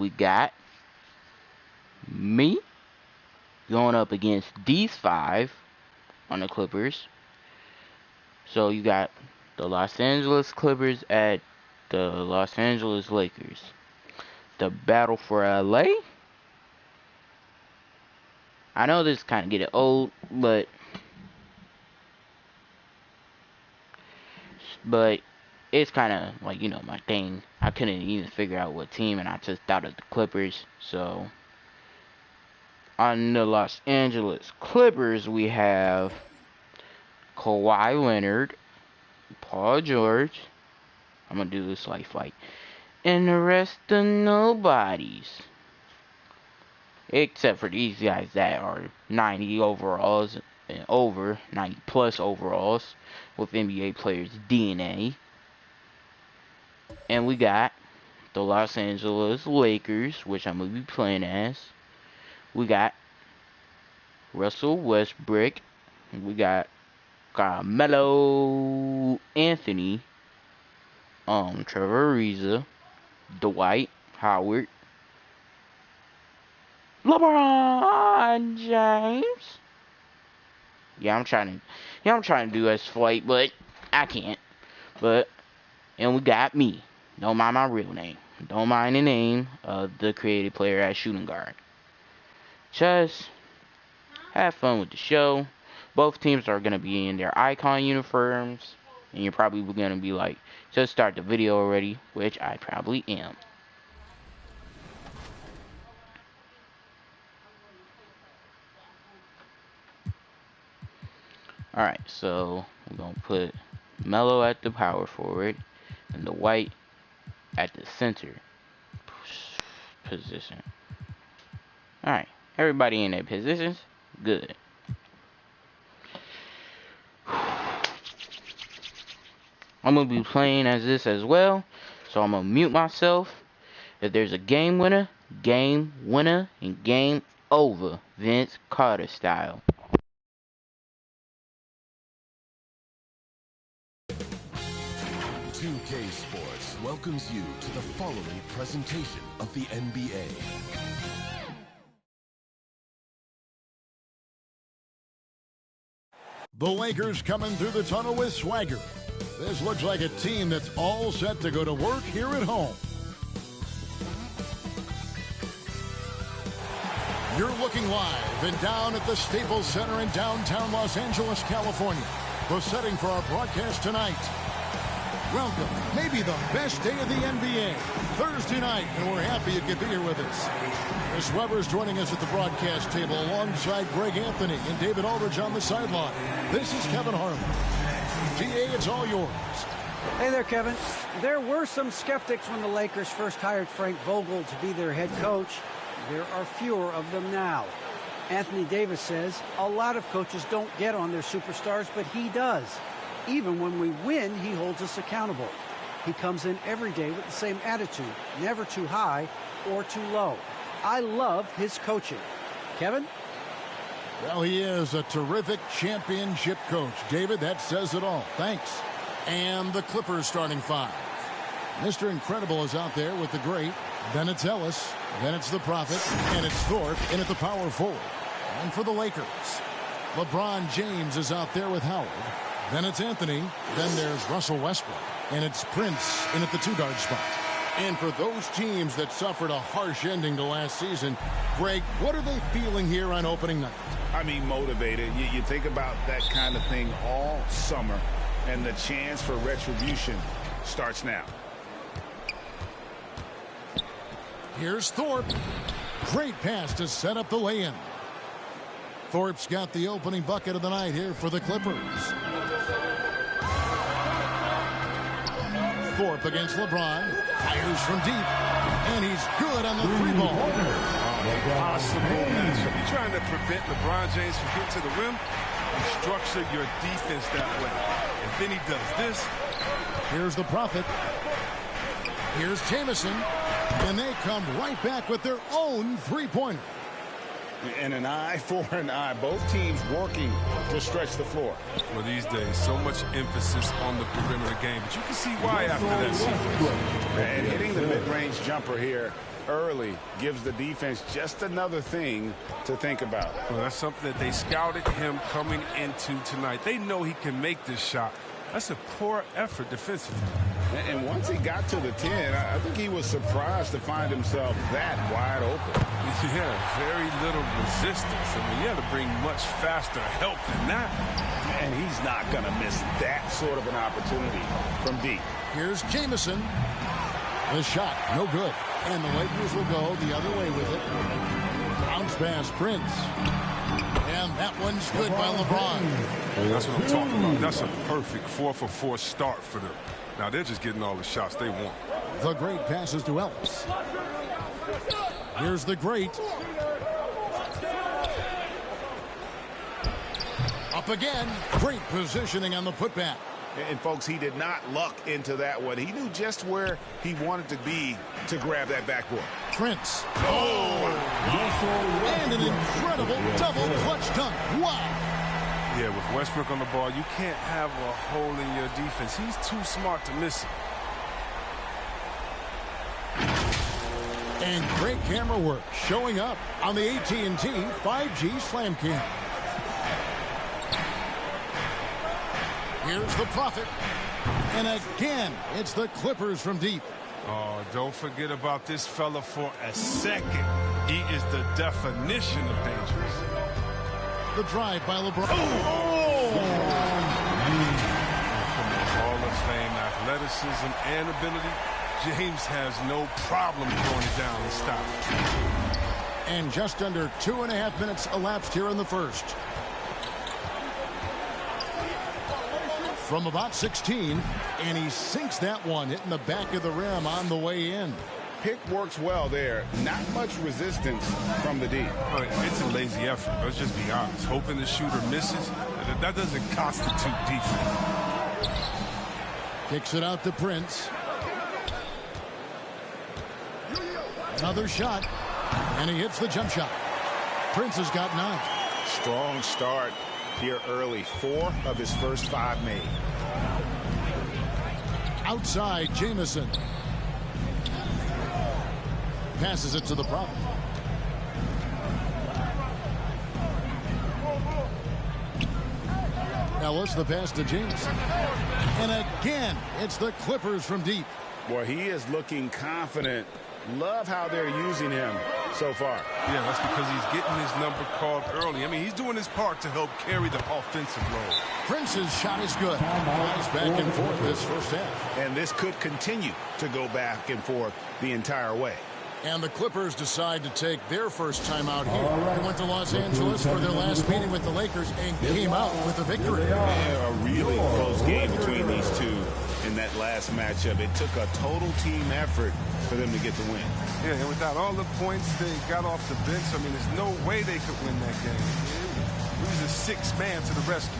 we got me going up against these 5 on the Clippers. So you got the Los Angeles Clippers at the Los Angeles Lakers. The battle for LA. I know this kind of getting old, but it's kind of like, you know, my thing. I couldn't even figure out what team, and I just thought of the Clippers. So on the Los Angeles Clippers, we have Kawhi Leonard, Paul George. I'm gonna do this like and the rest of nobodies. Except for these guys that are 90 overalls and over, 90 plus overalls with NBA players' DNA. And we got the Los Angeles Lakers, which I'm going to be playing as. We got Russell Westbrook. We got Carmelo Anthony. Trevor Ariza. Dwight Howard. LeBron James. Yeah, I'm trying to do S Flight, but I can't. And we got me. Don't mind my real name. Don't mind the name of the creative player at shooting guard. Just have fun with the show. Both teams are going to be in their icon uniforms. And you're probably going to be like, just start the video already, which I probably am. Alright, so we're going to put Melo at the power forward and the White at the center position. Alright, everybody in their positions? Good. I'm going to be playing as this as well, so I'm going to mute myself. If there's a game winner, and game over, Vince Carter style. 2K Sports welcomes you to the following presentation of the NBA. The Lakers coming through the tunnel with swagger. This looks like a team that's all set to go to work here at home. You're looking live and down at the Staples Center in downtown Los Angeles, California. The setting for our broadcast tonight. Welcome, maybe the best day of the NBA, Thursday night, and we're happy you could be here with us. Chris Webber's joining us at the broadcast table alongside Greg Anthony and David Aldridge on the sideline. This is Kevin Harlan. GA, it's all yours. Hey there, Kevin. There were some skeptics when the Lakers first hired Frank Vogel to be their head coach. There are fewer of them now. Anthony Davis says a lot of coaches don't get on their superstars, but he does. Even when we win, he holds us accountable. He comes in every day with the same attitude, never too high or too low. I love his coaching. Kevin? Well, he is a terrific championship coach. David, that says it all. Thanks. And the Clippers starting 5. Mr. Incredible is out there with the great. Then it's Ellis. Then it's the Prophet. And it's Thorpe in at the power forward. And for the Lakers, LeBron James is out there with Howard. Then it's Anthony. Then there's Russell Westbrook. And it's Prince in at the 2-guard spot. And for those teams that suffered a harsh ending to last season, Greg, what are they feeling here on opening night? I mean, motivated. You think about that kind of thing all summer, and the chance for retribution starts now. Here's Thorpe. Great pass to set up the lay-in. Thorpe's got the opening bucket of the night here for the Clippers. Thorpe against LeBron. Fires from deep. And he's good on the 3-ball. Impossible matchup. You're trying to prevent LeBron James from getting to the rim. You structure your defense that way. And then he does this. Here's the Prophet. Here's Jamison. And they come right back with their own 3-pointer. And an eye for an eye. Both teams working to stretch the floor. Well, these days, so much emphasis on the perimeter game, but you can see why after that sequence. And hitting the mid-range jumper here early gives the defense just another thing to think about. Well, that's something that they scouted him coming into tonight. They know he can make this shot. That's a poor effort defensively. And once he got to the 10, I think he was surprised to find himself that wide open. Yeah, very little resistance. I mean, you had to bring much faster help than that. And he's not going to miss that sort of an opportunity from deep. Here's Jamison. The shot, no good. And the Lakers will go the other way with it. Bounce pass, Prince. And that one's good by LeBron. That's what I'm talking about. That's a perfect 4-for-4 start for them. Now they're just getting all the shots they want. The Great passes to Ellis. Here's the Great. Up again. Great positioning on the putback. And folks, he did not luck into that one. He knew just where he wanted to be to grab that backboard. Prince. Oh! And an incredible double clutch dunk. Wow! Yeah, with Westbrook on the ball, you can't have a hole in your defense. He's too smart to miss it. And great camera work showing up on the AT&T 5G Slam Cam. Here's the Prophet. And again, it's the Clippers from deep. Oh, don't forget about this fella for a second. He is the definition of dangerous. The drive by LeBron. Hall of Fame athleticism and ability. James has no problem throwing it down and stopping. And just under 2.5 minutes elapsed here in the first. From about 16, and he sinks that one, hitting the back of the rim on the way in. Pick works well there. Not much resistance from the D. It's a lazy effort. Let's just be honest. Hoping the shooter misses, that doesn't constitute defense. Kicks it out to Prince. Another shot, and he hits the jump shot. Prince has got 9. Strong start here early. 4 of his first 5 made. Outside, Jamison. Passes it to the Prophet. Ellis, the pass to Jamison. And again, it's the Clippers from deep. Boy, he is looking confident. Love how they're using him so far. Yeah, that's because he's getting his number called early. I mean, he's doing his part to help carry the offensive load. Prince's shot is good. Flies back and forth this first half. And this could continue to go back and forth the entire way. And the Clippers decide to take their first time out here. They went to Los Angeles for their last meeting with the Lakers and came out with a victory. Yeah, a really close game between these two in that last matchup. It took a total team effort for them to get the win. Yeah, and without all the points they got off the bench, I mean, there's no way they could win that game. It was a 6th man to the rescue.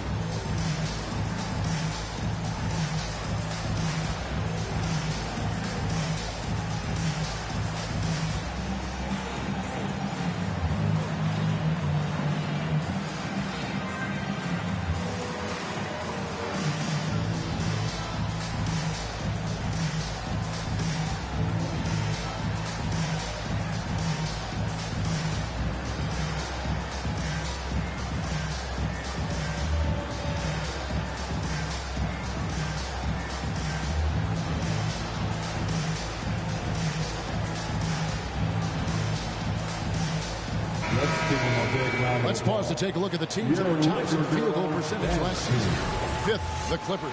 Let's pause to take a look at the teams that were tops in field goal percentage last season. 5th, the Clippers.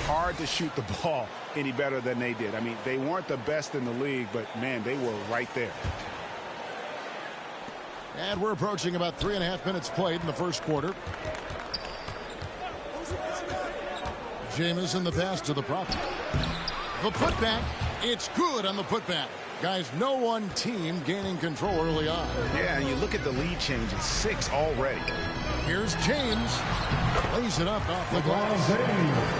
Hard to shoot the ball any better than they did. I mean, they weren't the best in the league, but, man, they were right there. And we're approaching about 3.5 minutes played in the first quarter. Jamison the pass to the Prophet. The putback. It's good on the putback. Guys, no one team gaining control early on. Yeah, and you look at the lead change. It's 6 already. Here's James. Lays it up off the glass.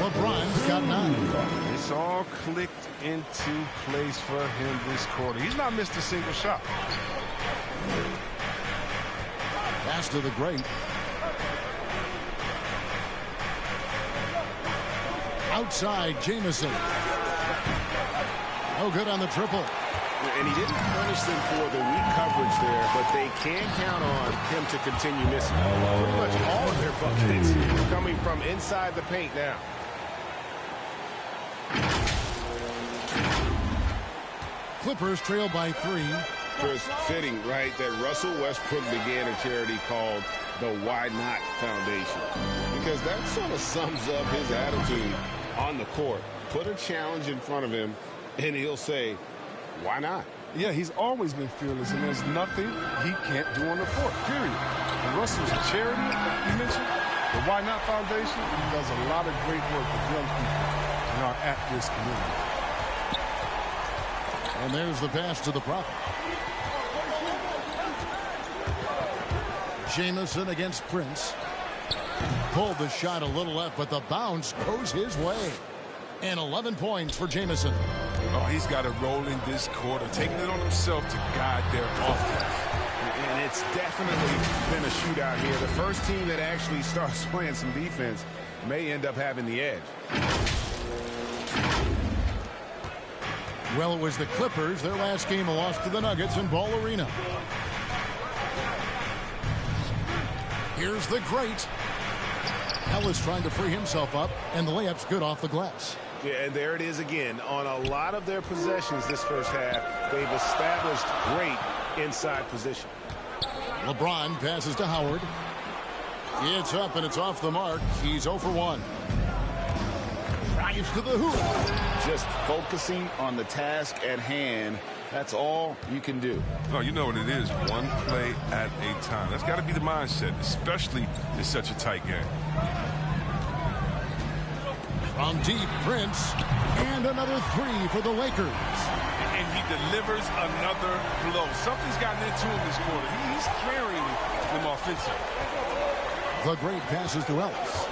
LeBron's got 9. It's all clicked into place for him this quarter. He's not missed a single shot. Pass to the great. Outside, Jamison. No good on the triple. And he didn't punish them for the weak coverage there, but they can count on him to continue missing. Pretty much all of their buckets coming from inside the paint now. Clippers trail by 3. Chris, fitting, right, that Russell Westbrook began a charity called the Why Not Foundation. Because that sort of sums up his attitude on the court. Put a challenge in front of him, and he'll say, why not? Yeah, he's always been fearless, and there's nothing he can't do on the court, period. And Russell's charity, you mentioned, the Why Not Foundation, does a lot of great work with young people in our at-risk community. And there's the pass to the prophet. Jamison against Prince. Pulled the shot a little left, but the bounce goes his way. And 11 points for Jamison. Oh, he's got it rolling this quarter, taking it on himself to guide their offense. And it's definitely been a shootout here. The first team that actually starts playing some defense may end up having the edge. Well, it was the Clippers. Their last game lost to the Nuggets in Ball Arena. Here's the great. Ellis trying to free himself up, and the layup's good off the glass. Yeah, and there it is again. On a lot of their possessions this first half, they've established great inside position. LeBron passes to Howard. It's up, and it's off the mark. He's 0 for 1. Drives to the hoop. Just focusing on the task at hand. That's all you can do. Oh, you know what it is. One play at a time. That's got to be the mindset, especially in such a tight game. From deep, Prince. And another 3 for the Lakers. And he delivers another blow. Something's gotten into him this quarter. He's carrying them offensively. The great passes to Ellis.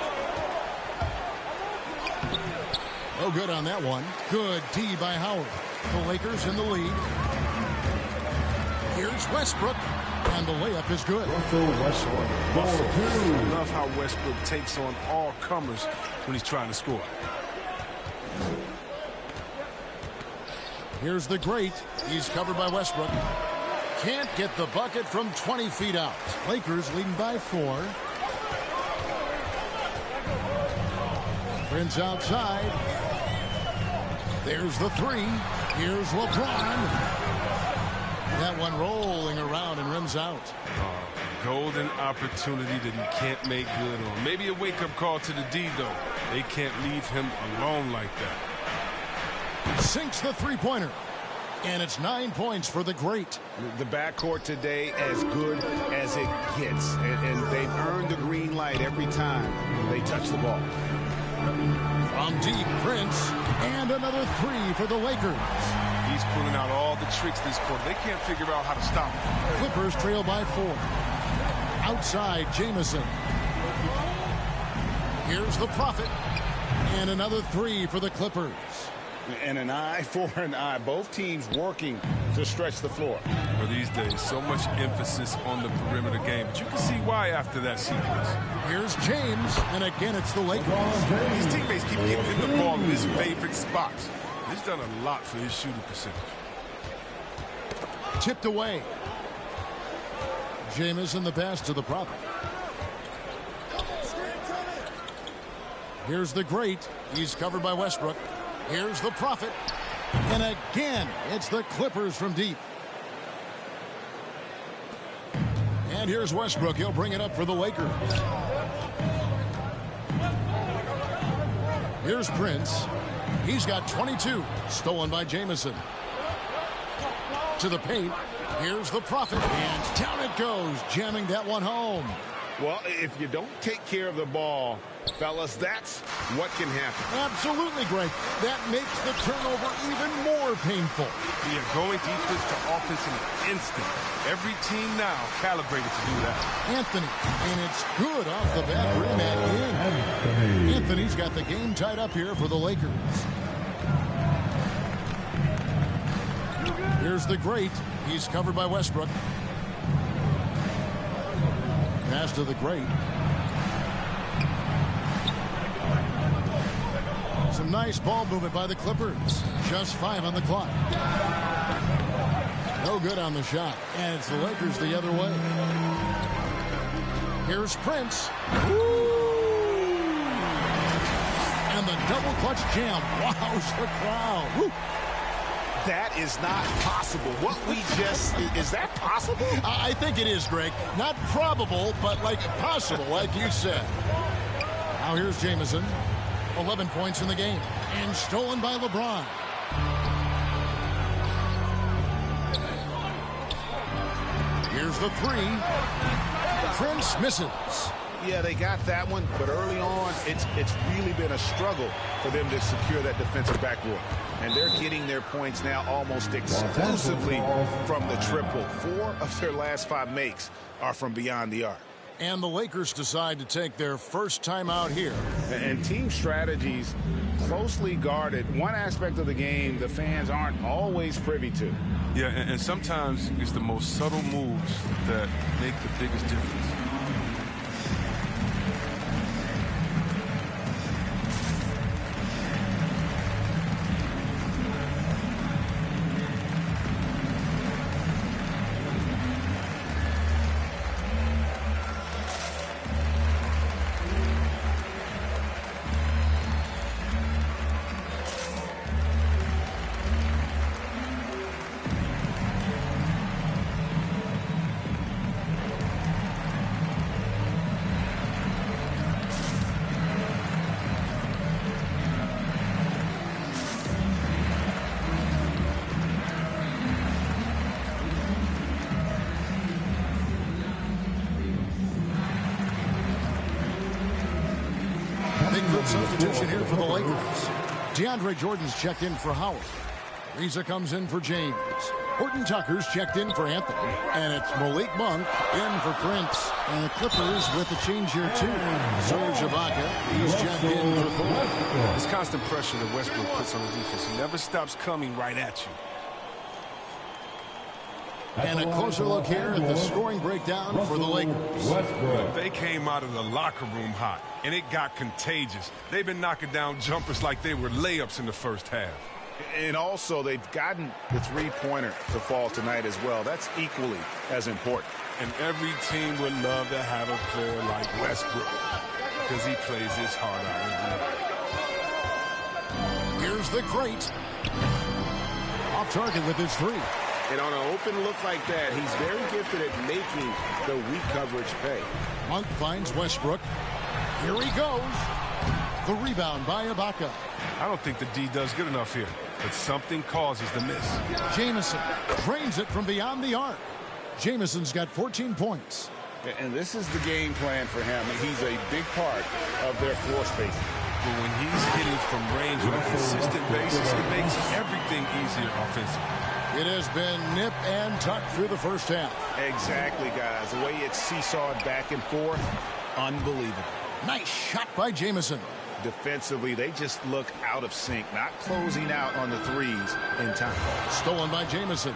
No good on that one. Good D by Howard. The Lakers in the lead. Here's Westbrook. And the layup is good. I love how Westbrook takes on all comers when he's trying to score. Here's the great. He's covered by Westbrook. Can't get the bucket from 20 feet out. Lakers leading by 4. Prince outside. There's the 3. Here's LeBron. That one rolling around and rims out. Golden opportunity that he can't make good on. Maybe a wake-up call to the D, though. They can't leave him alone like that. Sinks the three-pointer. And it's 9 points for the great. The backcourt today as good as it gets. And they've earned the green light every time they touch the ball. From deep, Prince. And another 3 for the Lakers. He's pulling out all the tricks this quarter. They can't figure out how to stop him. Clippers trail by 4. Outside, Jamison. Here's the prophet. And another 3 for the Clippers. And an eye for an eye. Both teams working to stretch the floor. For these days, so much emphasis on the perimeter game. But you can see why after that sequence. Here's James. And again, it's the Lakers. His teammates keep giving him the ball in his favorite spots. He's done a lot for his shooting percentage. Tipped away. Jamison the pass to the prophet. Here's the great. He's covered by Westbrook. Here's the prophet. And again, it's the Clippers from deep. And here's Westbrook. He'll bring it up for the Lakers. Here's Prince. He's got 22. Stolen by Jamison. To the paint. Here's the prophet. And down it goes. Jamming that one home. Well, if you don't take care of the ball, fellas, that's what can happen. Absolutely, Greg. That makes the turnover even more painful. Yeah, going defense to offense in an instant. Every team now calibrated to do that. Anthony, and it's good off the back rim and in. Anthony's got the game tied up here for the Lakers. Here's the great. He's covered by Westbrook. Pass to the great. Some nice ball movement by the Clippers. Just 5 on the clock. No good on the shot. And it's the Lakers the other way. Here's Prince. And the double clutch jam. Wows the crowd. Woo. That is not possible. What we just, is that possible? I think it is, Greg. Not probable, but like possible, like you said. Now here's Jamison. 11 points in the game. And stolen by LeBron. Here's the three. Prince misses. Yeah, they got that one, but early on, it's really been a struggle for them to secure that defensive backboard. And they're getting their points now almost exclusively from the triple. 4 of their last 5 makes are from beyond the arc. And the Lakers decide to take their first time out here. And team strategies closely guarded. One aspect of the game the fans aren't always privy to. Yeah, and sometimes it's the most subtle moves that make the biggest difference. Substitution here for the Lakers. DeAndre Jordan's checked in for Howard. Reza comes in for James. Horton Tucker's checked in for Anthony. And it's Malik Monk in for Prince. And the Clippers with a change here too. Serge Ibaka, he's checked in for Thor. This constant pressure that Westbrook puts on the defense, he never stops coming right at you. And a closer look here at the scoring breakdown for the Lakers. They came out of the locker room hot, and it got contagious. They've been knocking down jumpers like they were layups in the first half. And also, they've gotten the three-pointer to fall tonight as well. That's equally as important. And every team would love to have a player like Westbrook because he plays his heart out. Here's the great. Off target with his three. And on an open look like that, he's very gifted at making the weak coverage pay. Monk finds Westbrook. Here he goes. The rebound by Ibaka. I don't think the D does good enough here, but something causes the miss. Jamison drains it from beyond the arc. Jamison's got 14 points. And this is the game plan for him. He's a big part of their floor spacing. But when he's hitting from range on a consistent basis, it makes everything easier offensively. It has been nip and tuck through the first half. Exactly, guys. The way it's seesawed back and forth, unbelievable. Nice shot by Jamison. Defensively, they just look out of sync, not closing out on the threes in time. Stolen by Jamison.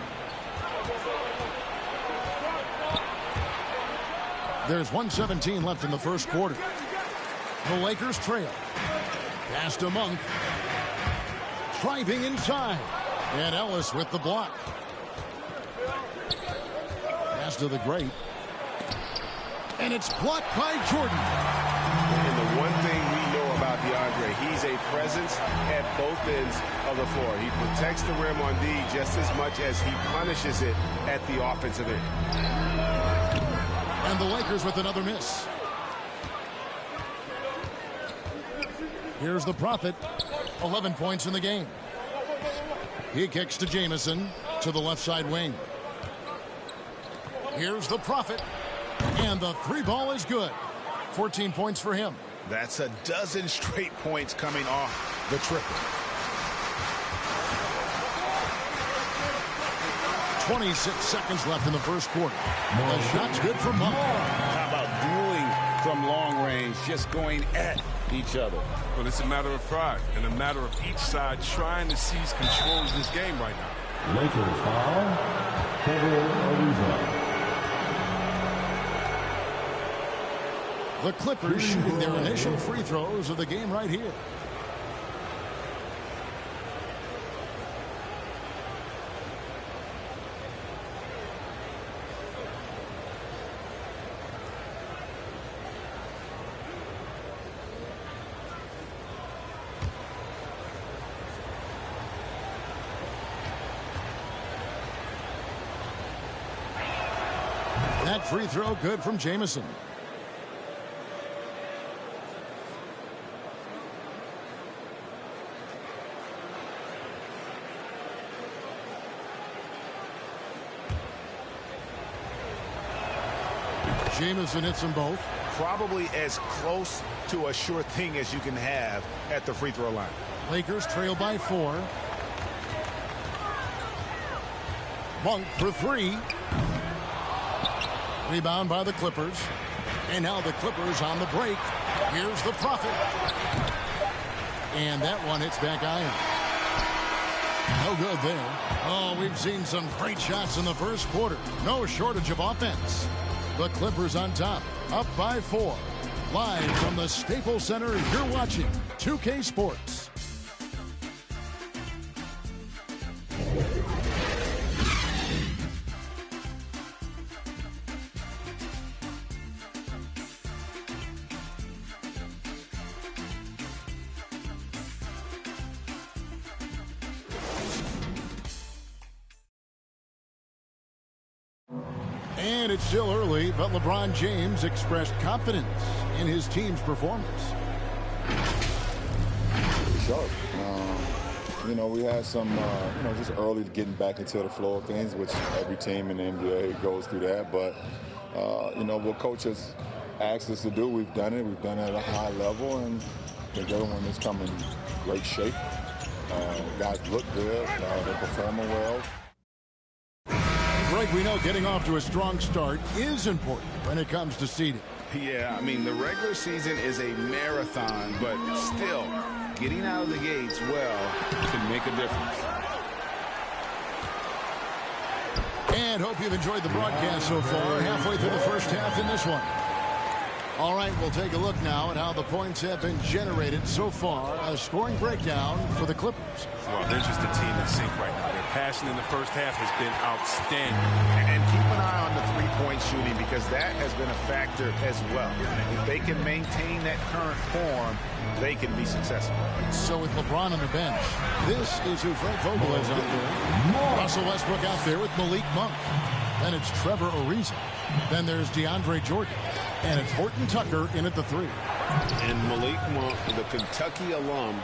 There's 1:17 left in the first quarter. The Lakers trail. Pass to Monk. Driving inside. And Ellis with the block. Pass to the great. And it's blocked by Jordan. And the one thing we know about DeAndre, he's a presence at both ends of the floor. He protects the rim on D just as much as he punishes it at the offensive end. And the Lakers with another miss. Here's the Prophet. 11 points in the game. He kicks to Jamison to the left side wing. Here's the Prophet. And the three ball is good. 14 points for him. That's a dozen straight points coming off the triple. 26 seconds left in the first quarter. The shot's good for Monk. How about dueling from long range, just going at each other? Well, it's a matter of pride and a matter of each side trying to seize control of this game right now. Lakers foul. Trevor Ariza. The Clippers shooting their initial free throws of the game right here. That free throw good from Jamison. Jamison hits them both. Probably as close to a sure thing as you can have at the free throw line. Lakers trail by 4. Monk for 3. Rebound by the Clippers. And now the Clippers on the break. Here's the Prophet. And that one hits back iron. No good there. Oh, we've seen some great shots in the first quarter. No shortage of offense. The Clippers on top, up by 4. Live from the Staples Center, you're watching 2K Sports. And it's still early, but LeBron James expressed confidence in his team's performance. Sure. You know, we had some, just early getting back into the flow of things, which every team in the NBA goes through that. But, what coaches asked us to do, we've done it. We've done it at a high level, and I think everyone is coming in great shape. Guys look good. They're performing well. Greg, we know getting off to a strong start is important when it comes to seeding. Yeah, I mean, the regular season is a marathon, but still, getting out of the gates well can make a difference. And hope you've enjoyed the broadcast so far. Halfway through the first half in this one. All right, we'll take a look now at how the points have been generated so far. A scoring breakdown for the Clippers. Well, they're just a team in sync right now. Their passion in the first half has been outstanding. And keep an eye on the three-point shooting, because that has been a factor as well. If they can maintain that current form, they can be successful. So with LeBron on the bench, this is who Frank Vogel is out there. Russell Westbrook out there with Malik Monk. Then it's Trevor Ariza. Then there's DeAndre Jordan. And it's Horton Tucker in at the 3. And Malik Monk, the Kentucky alum,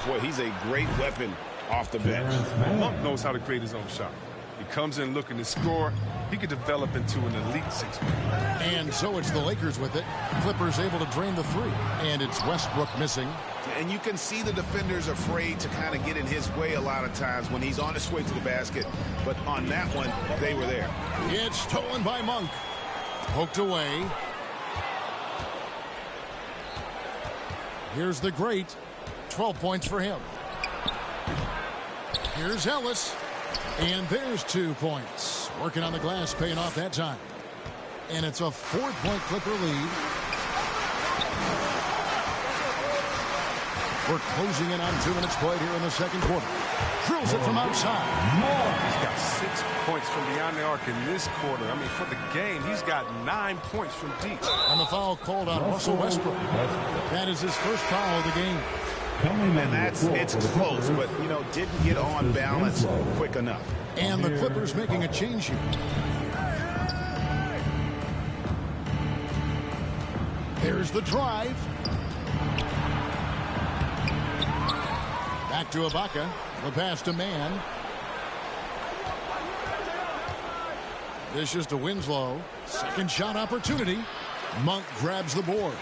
boy, he's a great weapon off the bench. Monk knows how to create his own shot. He comes in looking to score. He could develop into an elite six-man. And so it's the Lakers with it. Clippers able to drain the 3. And it's Westbrook missing. And you can see the defenders afraid to kind of get in his way a lot of times when he's on his way to the basket. But on that one, they were there. It's stolen by Monk. Poked away. Here's the great. 12 points for him. Here's Ellis. And there's 2 points. Working on the glass, paying off that time. And it's a 4-point Clipper lead. We're closing in on 2 minutes played here in the second quarter. Drills it from outside. He's got 6 points from beyond the arc in this quarter. I mean, for the game, he's got 9 points from deep. And the foul called on Russell Westbrook. That is his first foul of the game. And it's close, but, didn't get on balance quick enough. And the Clippers making a change here. There's the drive. Back to Ibaka. The pass to Man. Dishes to Winslow. Second shot opportunity. Monk grabs the board.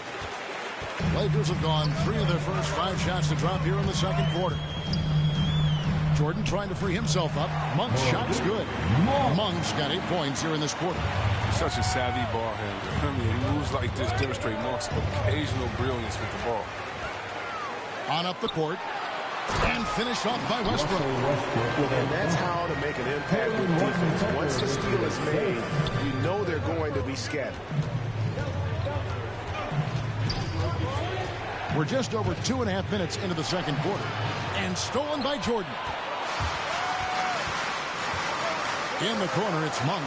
Lakers have gone 3 of their first 5 shots to drop here in the second quarter. Jordan trying to free himself up. Monk's shot's good. Monk's got 8 points here in this quarter. Such a savvy ball handler. I mean, moves like this demonstrate Monk's occasional brilliance with the ball. On up the court. And finished off by Westbrook. And that's how to make an impact with defense. Once the steal is made, you know they're going to be scattered. We're just over 2.5 minutes into the second quarter. And stolen by Jordan. In the corner, it's Monk.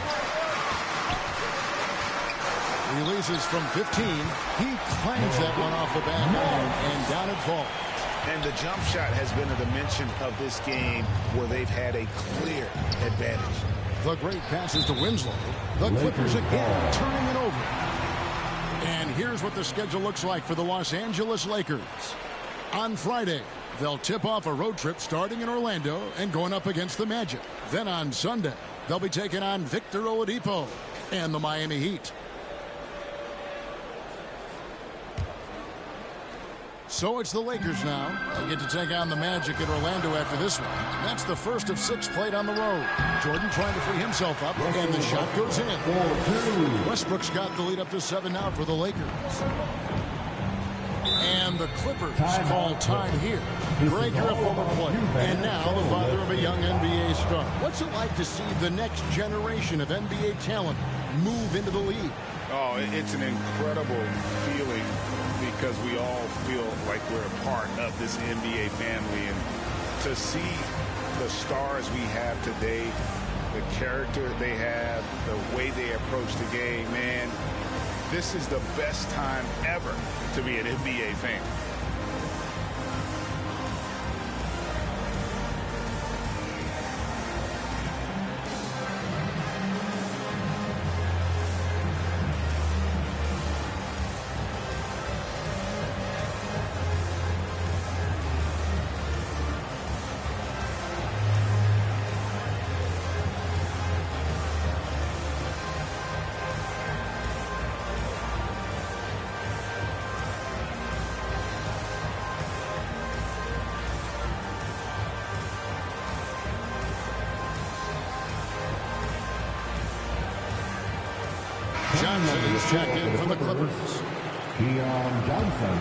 Releases from 15. He clangs that one off the back iron, and down it falls. And the jump shot has been a dimension of this game where they've had a clear advantage. The great passes to Winslow. The Clippers again turning it over. And here's what the schedule looks like for the Los Angeles Lakers. On Friday, they'll tip off a road trip starting in Orlando and going up against the Magic. Then on Sunday, they'll be taking on Victor Oladipo and the Miami Heat. So it's the Lakers now. They get to take on the Magic at Orlando after this one. That's the first of 6 played on the road. Jordan trying to free himself up, and the shot goes in. Westbrook's got the lead up to 7 now for the Lakers. And the Clippers call time here. Greg, you're a former player, and now the father of a young NBA star. What's it like to see the next generation of NBA talent move into the league? Oh, it's an incredible feeling because we all feel like we're a part of this NBA family. And to see the stars we have today, the character they have, the way they approach the game, man, this is the best time ever to be an NBA fan. Johnson is checked in for the Clippers. Keon Johnson.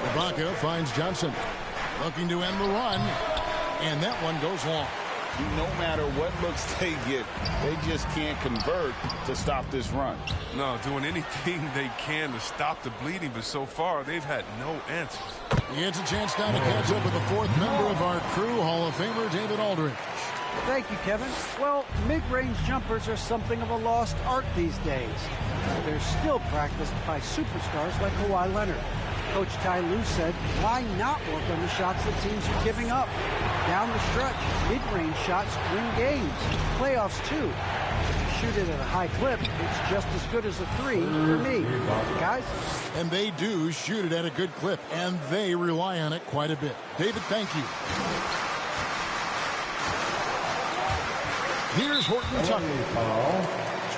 Ibaka finds Johnson. Looking to end the run. And that one goes long. No matter what looks they get, they just can't convert to stop this run. No, doing anything they can to stop the bleeding, but so far they've had no answers. He gets a chance now to catch up with the 4th member of our crew, Hall of Famer David Aldridge. Thank you, Kevin. Well, mid-range jumpers are something of a lost art these days. They're still practiced by superstars like Kawhi Leonard. Coach Ty Lue said, why not work on the shots that teams are giving up? Down the stretch, mid-range shots win games. Playoffs, too. If you shoot it at a high clip, it's just as good as a 3 for me. Guys? And they do shoot it at a good clip, and they rely on it quite a bit. David, thank you. Here's Horton Tucker.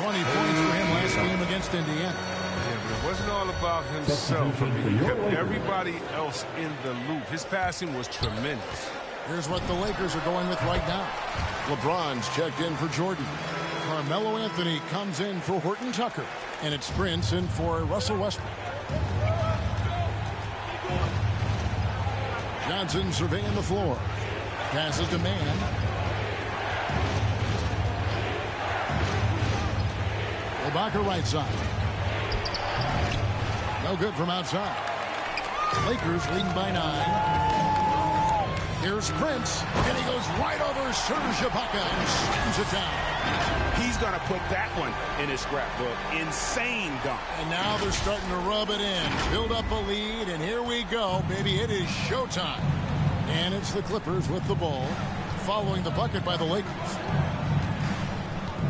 20 points for him last game against Indiana. Yeah, but it wasn't all about himself. I mean, he kept everybody else in the loop. His passing was tremendous. Here's what the Lakers are going with right now. LeBron's checked in for Jordan. Carmelo Anthony comes in for Horton Tucker. And it's Prince in for Russell Westbrook. Johnson surveying the floor. Passes to man. Ibaka right side. No good from outside. Lakers leading by 9. Here's Prince, and he goes right over Serge Ibaka and slams it down. He's going to put that one in his scrapbook. Insane dunk. And now they're starting to rub it in. Build up a lead, and here we go, baby. It is showtime. And it's the Clippers with the ball, following the bucket by the Lakers.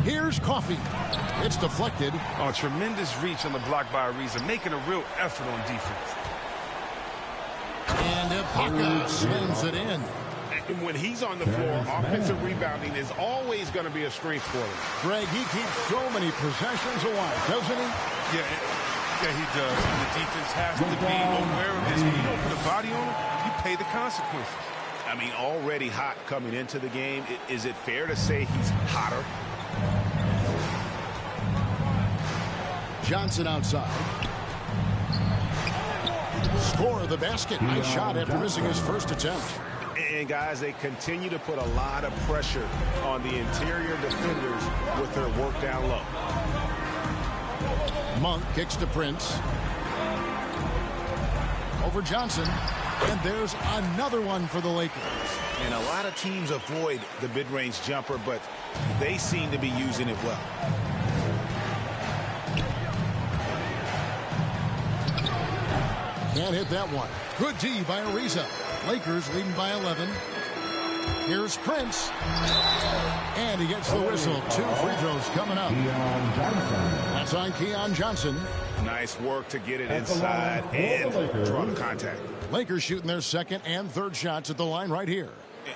Here's Coffey. It's deflected. Oh, tremendous reach on the block by Ariza, making a real effort on defense. And Ibaka slams it in. And when he's on the floor, offensive rebounding is always going to be a strength for him. Greg, he keeps so many possessions alive, doesn't he? Yeah, he does. And the defense has to be aware of this. When you don't put a body on him, you pay the consequences. I mean, already hot coming into the game. Is it fair to say he's hotter? Johnson outside. Score of the basket. Nice shot after missing his first attempt. And, guys, they continue to put a lot of pressure on the interior defenders with their work down low. Monk kicks to Prince. Over Johnson. And there's another one for the Lakers. And a lot of teams avoid the mid-range jumper, but they seem to be using it well. Can't hit that one. Good D by Ariza. Lakers leading by 11. Here's Prince. And he gets the whistle. 2 free throws coming up. That's on Keon Johnson. Nice work to get it inside and draw the contact. Lakers shooting their second and third shots at the line right here.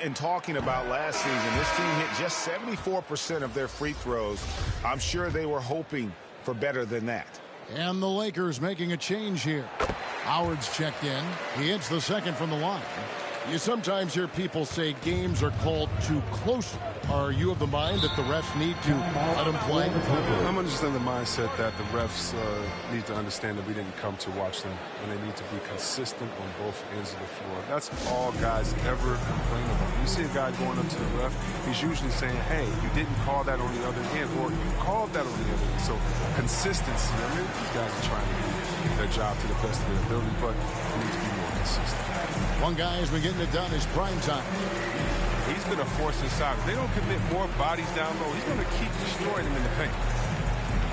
And talking about last season, this team hit just 74% of their free throws. I'm sure they were hoping for better than that. And the Lakers making a change here. Howard's checked in. He hits the second from the line. You sometimes hear people say games are called too close. Are you of the mind that the refs need to let them play? I'm understanding the mindset that the refs need to understand that we didn't come to watch them, and they need to be consistent on both ends of the floor. That's all guys ever complain about. You see a guy going up to the ref, he's usually saying, hey, you didn't call that on the other end, or you called that on the other end. So consistency, I mean, these guys are trying to do their job to the best of their ability, but they need to be more consistent. One guy has been getting it done is prime time. He's going to force inside. If they don't commit more bodies down low, he's going to keep destroying them in the paint.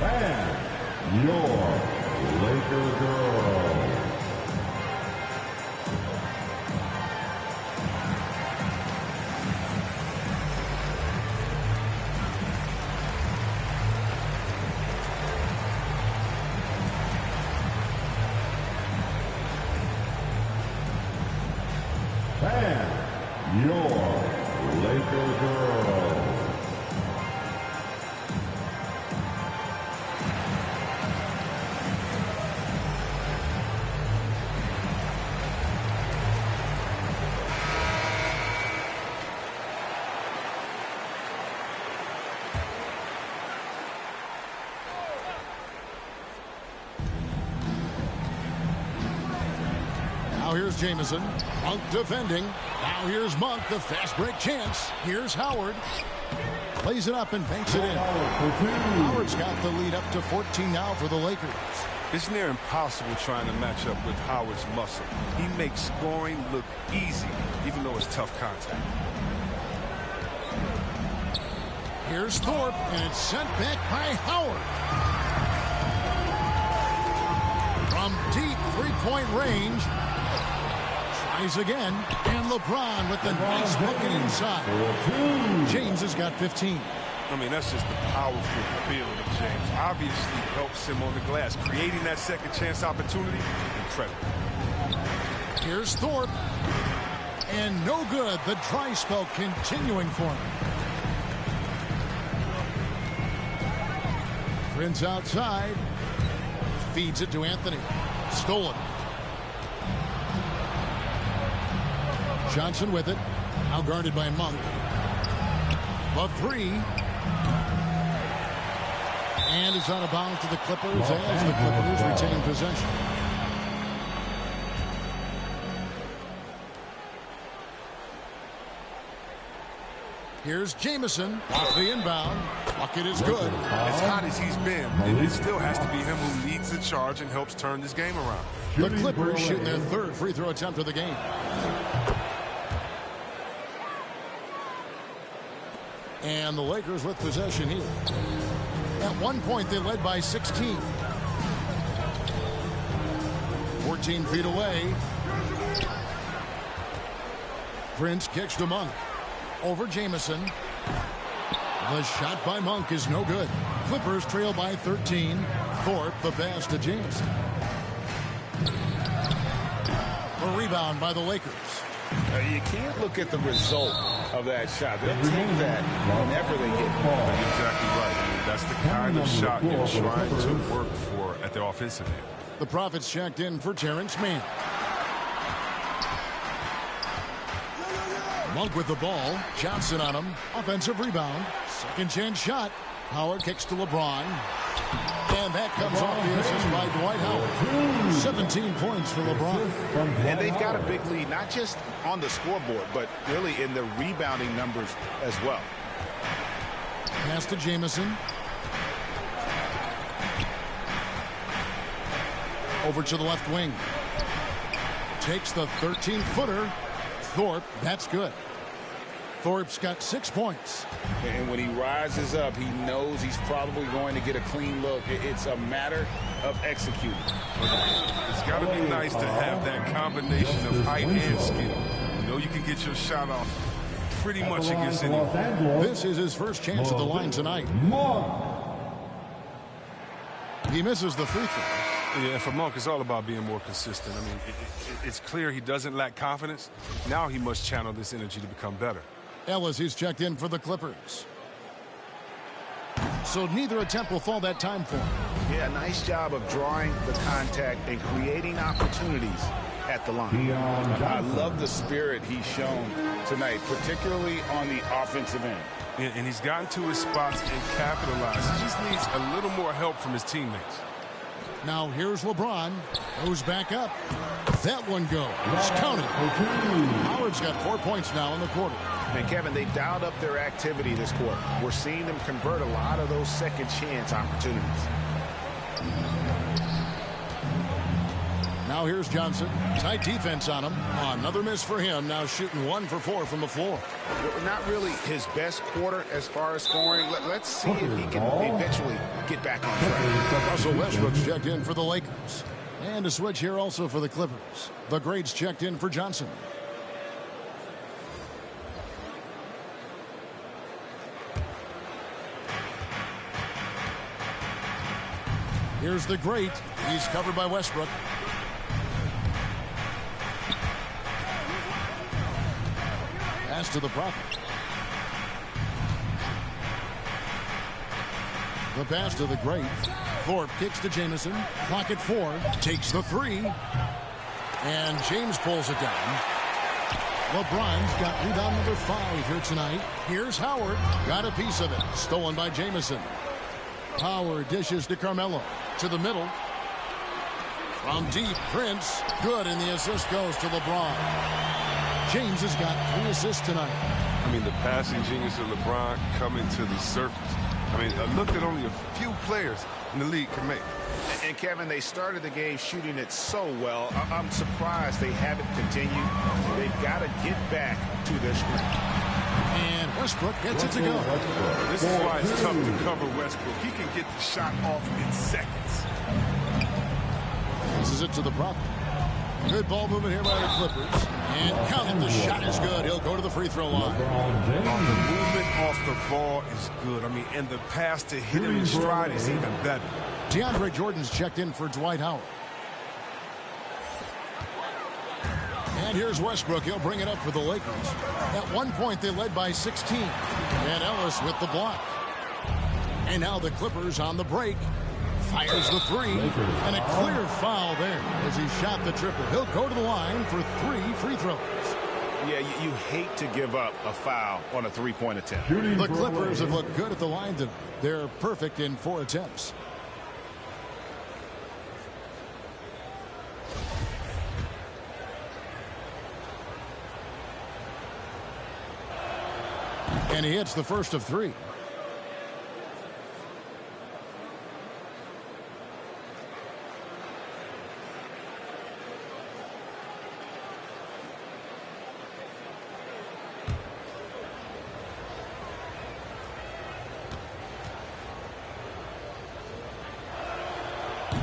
And your Laker girl. And your Laker girl. Now here's Jamison. Monk defending. Now here's Monk, the fast break chance. Here's Howard. Plays it up and banks it in. Howard's got the lead up to 14 now for the Lakers. It's near impossible trying to match up with Howard's muscle. He makes scoring look easy, even though it's tough contact. Here's Thorpe, and it's sent back by Howard. From deep three-point range. Tries again, and LeBron with the nice looking inside. James has got 15. I mean, that's just the powerful build of James. Obviously helps him on the glass. Creating that second chance opportunity, incredible. Here's Thorpe. And no good. The dry spell continuing for him. Prince outside. Feeds it to Anthony. Stolen. Johnson with it. Now guarded by Monk. The three. And it's out of bounds to the Clippers as the Clippers retain possession. Here's Jamison off the inbound. Bucket is good. As hot as he's been, it still has to be him who leads the charge and helps turn this game around. The Clippers shooting their third free throw attempt of the game. And the Lakers with possession here. At one point, they led by 16. 14 feet away. Prince kicks to Monk. Over Jamison. The shot by Monk is no good. Clippers trail by 13. Thorpe the pass to Jamison. A rebound by the Lakers. You can't look at the result of that shot. They'll take that whenever they get the ball. You're exactly right. I mean, that's the kind of shot you're trying to work for at the offensive end. The Profits checked in for Terrence Mann. Monk with the ball. Johnson on him. Offensive rebound. Second chance shot. Howard kicks to LeBron. And that comes off the assist by Dwight Howard. 17 points for LeBron. And they've got a big lead, not just on the scoreboard, but really in the rebounding numbers as well. Pass to Jamison. Over to the left wing. Takes the 13-footer. Thorpe, that's good. Thorpe's got 6 points. And when he rises up, he knows he's probably going to get a clean look. It's a matter of executing. It's got to be nice to have that combination of height and skill. You know you can get your shot off pretty much against anyone. This is his first chance at the line tonight. He misses the free throw. Yeah, for Monk, it's all about being more consistent. I mean, it's clear he doesn't lack confidence. Now he must channel this energy to become better. Ellis, he's checked in for the Clippers. So neither attempt will fall that time for him. Yeah, nice job of drawing the contact and creating opportunities at the line. I love the spirit he's shown tonight, particularly on the offensive end. And he's gotten to his spots and capitalized. He just needs a little more help from his teammates. Now here's LeBron. Goes back up. That one goes. Counted. Howard's got 4 points now in the quarter. And Kevin, they dialed up their activity this quarter. We're seeing them convert a lot of those second chance opportunities. Now here's Johnson. Tight defense on him. Another miss for him. Now shooting 1 for 4 from the floor. Not really his best quarter as far as scoring. Let's see if he can eventually get back on track. Russell Westbrook's checked in for the Lakers. And a switch here also for the Clippers. The greats checked in for Johnson. Here's the great. He's covered by Westbrook. Pass to the prophet. The pass to the great. Thorpe kicks to Jamison. Clock at 4. Takes the 3. And James pulls it down. LeBron's got rebound number 5 here tonight. Here's Howard. Got a piece of it. Stolen by Jamison. Howard dishes to Carmelo. To the middle. From deep, Prince. Good, and the assist goes to LeBron. James has got 3 assists tonight. I mean, the passing genius of LeBron coming to the surface. I mean, a look that only a few players in the league can make. And Kevin, they started the game shooting it so well. I'm surprised they haven't continued. They've got to get back to their strength. And Westbrook gets it to go. This is why it's tough to cover Westbrook. He can get the shot off in seconds. This is it to the prop. Good ball movement here by the Clippers. And counted. The shot is good. He'll go to the free throw line. The movement off the ball is good. I mean, and the pass to hit him in stride is even better. DeAndre Jordan's checked in for Dwight Howard. And here's Westbrook. He'll bring it up for the Lakers. At one point, they led by 16. And Ellis with the block. And now the Clippers on the break. Fires the 3. And a clear foul there as he shot the triple. He'll go to the line for 3 free throws. Yeah, you hate to give up a foul on a 3-point attempt. The Clippers have looked good at the line tonight. They're perfect in 4 attempts. And he hits the first of 3.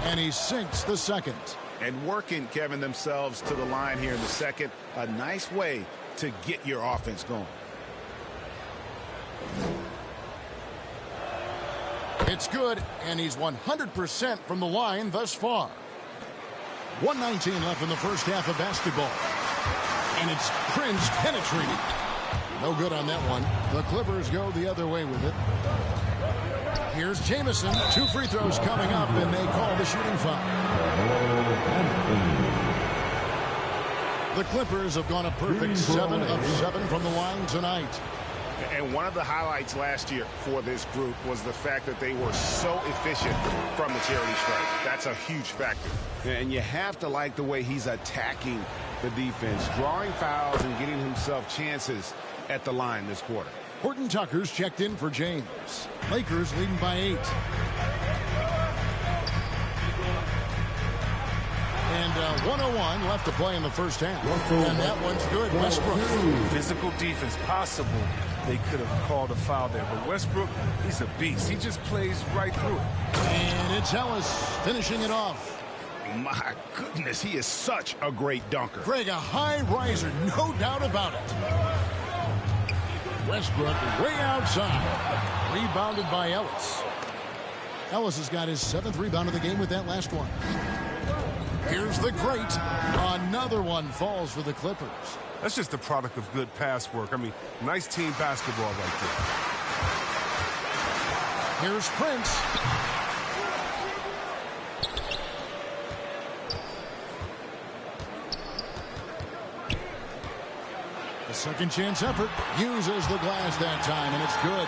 And he sinks the second. And working, Kevin, themselves to the line here in the second. A nice way to get your offense going. It's good, and he's 100% from the line thus far. 1:19 left in the first half of basketball. And it's Prince penetrating. No good on that one. The Clippers go the other way with it. Here's Jamison. 2 free throws coming up, and they call the shooting foul. The Clippers have gone a perfect 7 of 7 from the line tonight. And one of the highlights last year for this group was the fact that they were so efficient from the charity stripe. That's a huge factor. And you have to like the way he's attacking the defense, drawing fouls and getting himself chances at the line this quarter. Horton Tucker's checked in for James. Lakers leading by 8. And 101 left to play in the first half. And that one's good. Westbrook. Physical defense possible. They could have called a foul there. But Westbrook, he's a beast. He just plays right through it. And it's Ellis finishing it off. My goodness, he is such a great dunker. Greg, a high riser, no doubt about it. Westbrook way outside. Rebounded by Ellis. Ellis has got his 7th rebound of the game with that last one. Here's the great. Another one falls for the Clippers. That's just the product of good pass work. I mean, nice team basketball right there. Here's Prince. A second chance effort. Uses the glass that time, and it's good.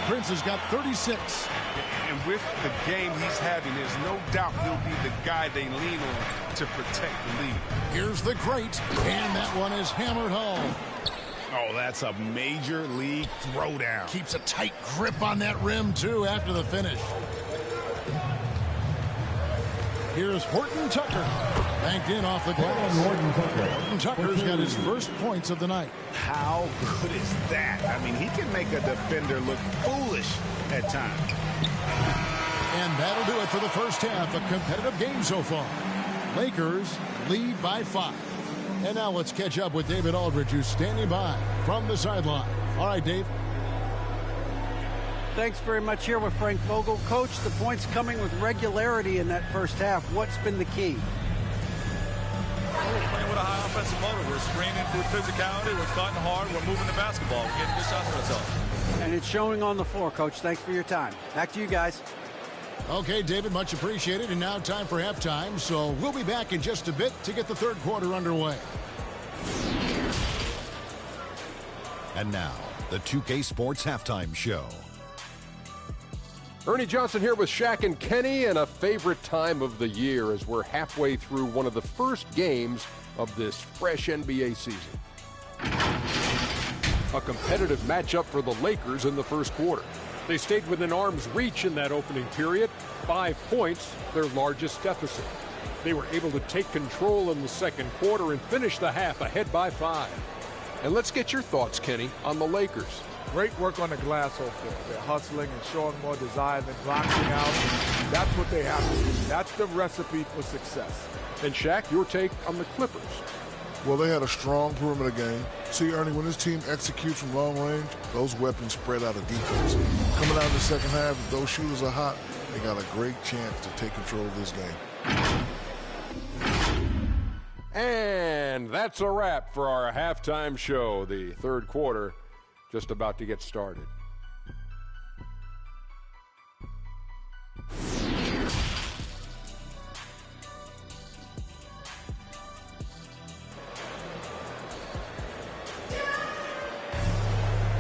Prince has got 36. And with the game he's having, there's no doubt he'll be the guy they lean on to protect the lead. Here's the great, and that one is hammered home. Oh, that's a major league throwdown. Keeps a tight grip on that rim, too, after the finish. Here's Horton Tucker. Banked in off the glass. Horton Tucker's got his first points of the night. How good is that? I mean, he can make a defender look foolish at times. And that'll do it for the first half. A competitive game so far. Lakers lead by 5. And now let's catch up with David Aldridge, who's standing by from the sideline. All right, Dave. Thanks very much. Here with Frank Vogel. Coach, the points coming with regularity in that first half. What's been the key? We're playing with a high offensive motor. We're screening through physicality. We're cutting hard. We're moving the basketball. We're getting good shots for ourselves. And it's showing on the floor, Coach. Thanks for your time. Back to you guys. Okay, David, much appreciated. And now time for halftime. So we'll be back in just a bit to get the third quarter underway. And now, the 2K Sports Halftime Show. Ernie Johnson here with Shaq and Kenny, and a favorite time of the year as we're halfway through one of the first games of this fresh NBA season. A competitive matchup for the Lakers in the first quarter. They stayed within arm's reach in that opening period. 5 points, their largest deficit. They were able to take control in the second quarter and finish the half ahead by 5. And let's get your thoughts, Kenny, on the Lakers. Great work on the glass so far. They're hustling and showing more desire than boxing out. That's what they have to do. That's the recipe for success. And Shaq, your take on the Clippers. Well, they had a strong perimeter game. See, Ernie, when this team executes from long range, those weapons spread out of defense. Coming out in the second half, if those shooters are hot, they got a great chance to take control of this game. And that's a wrap for our halftime show. The third quarter just about to get started.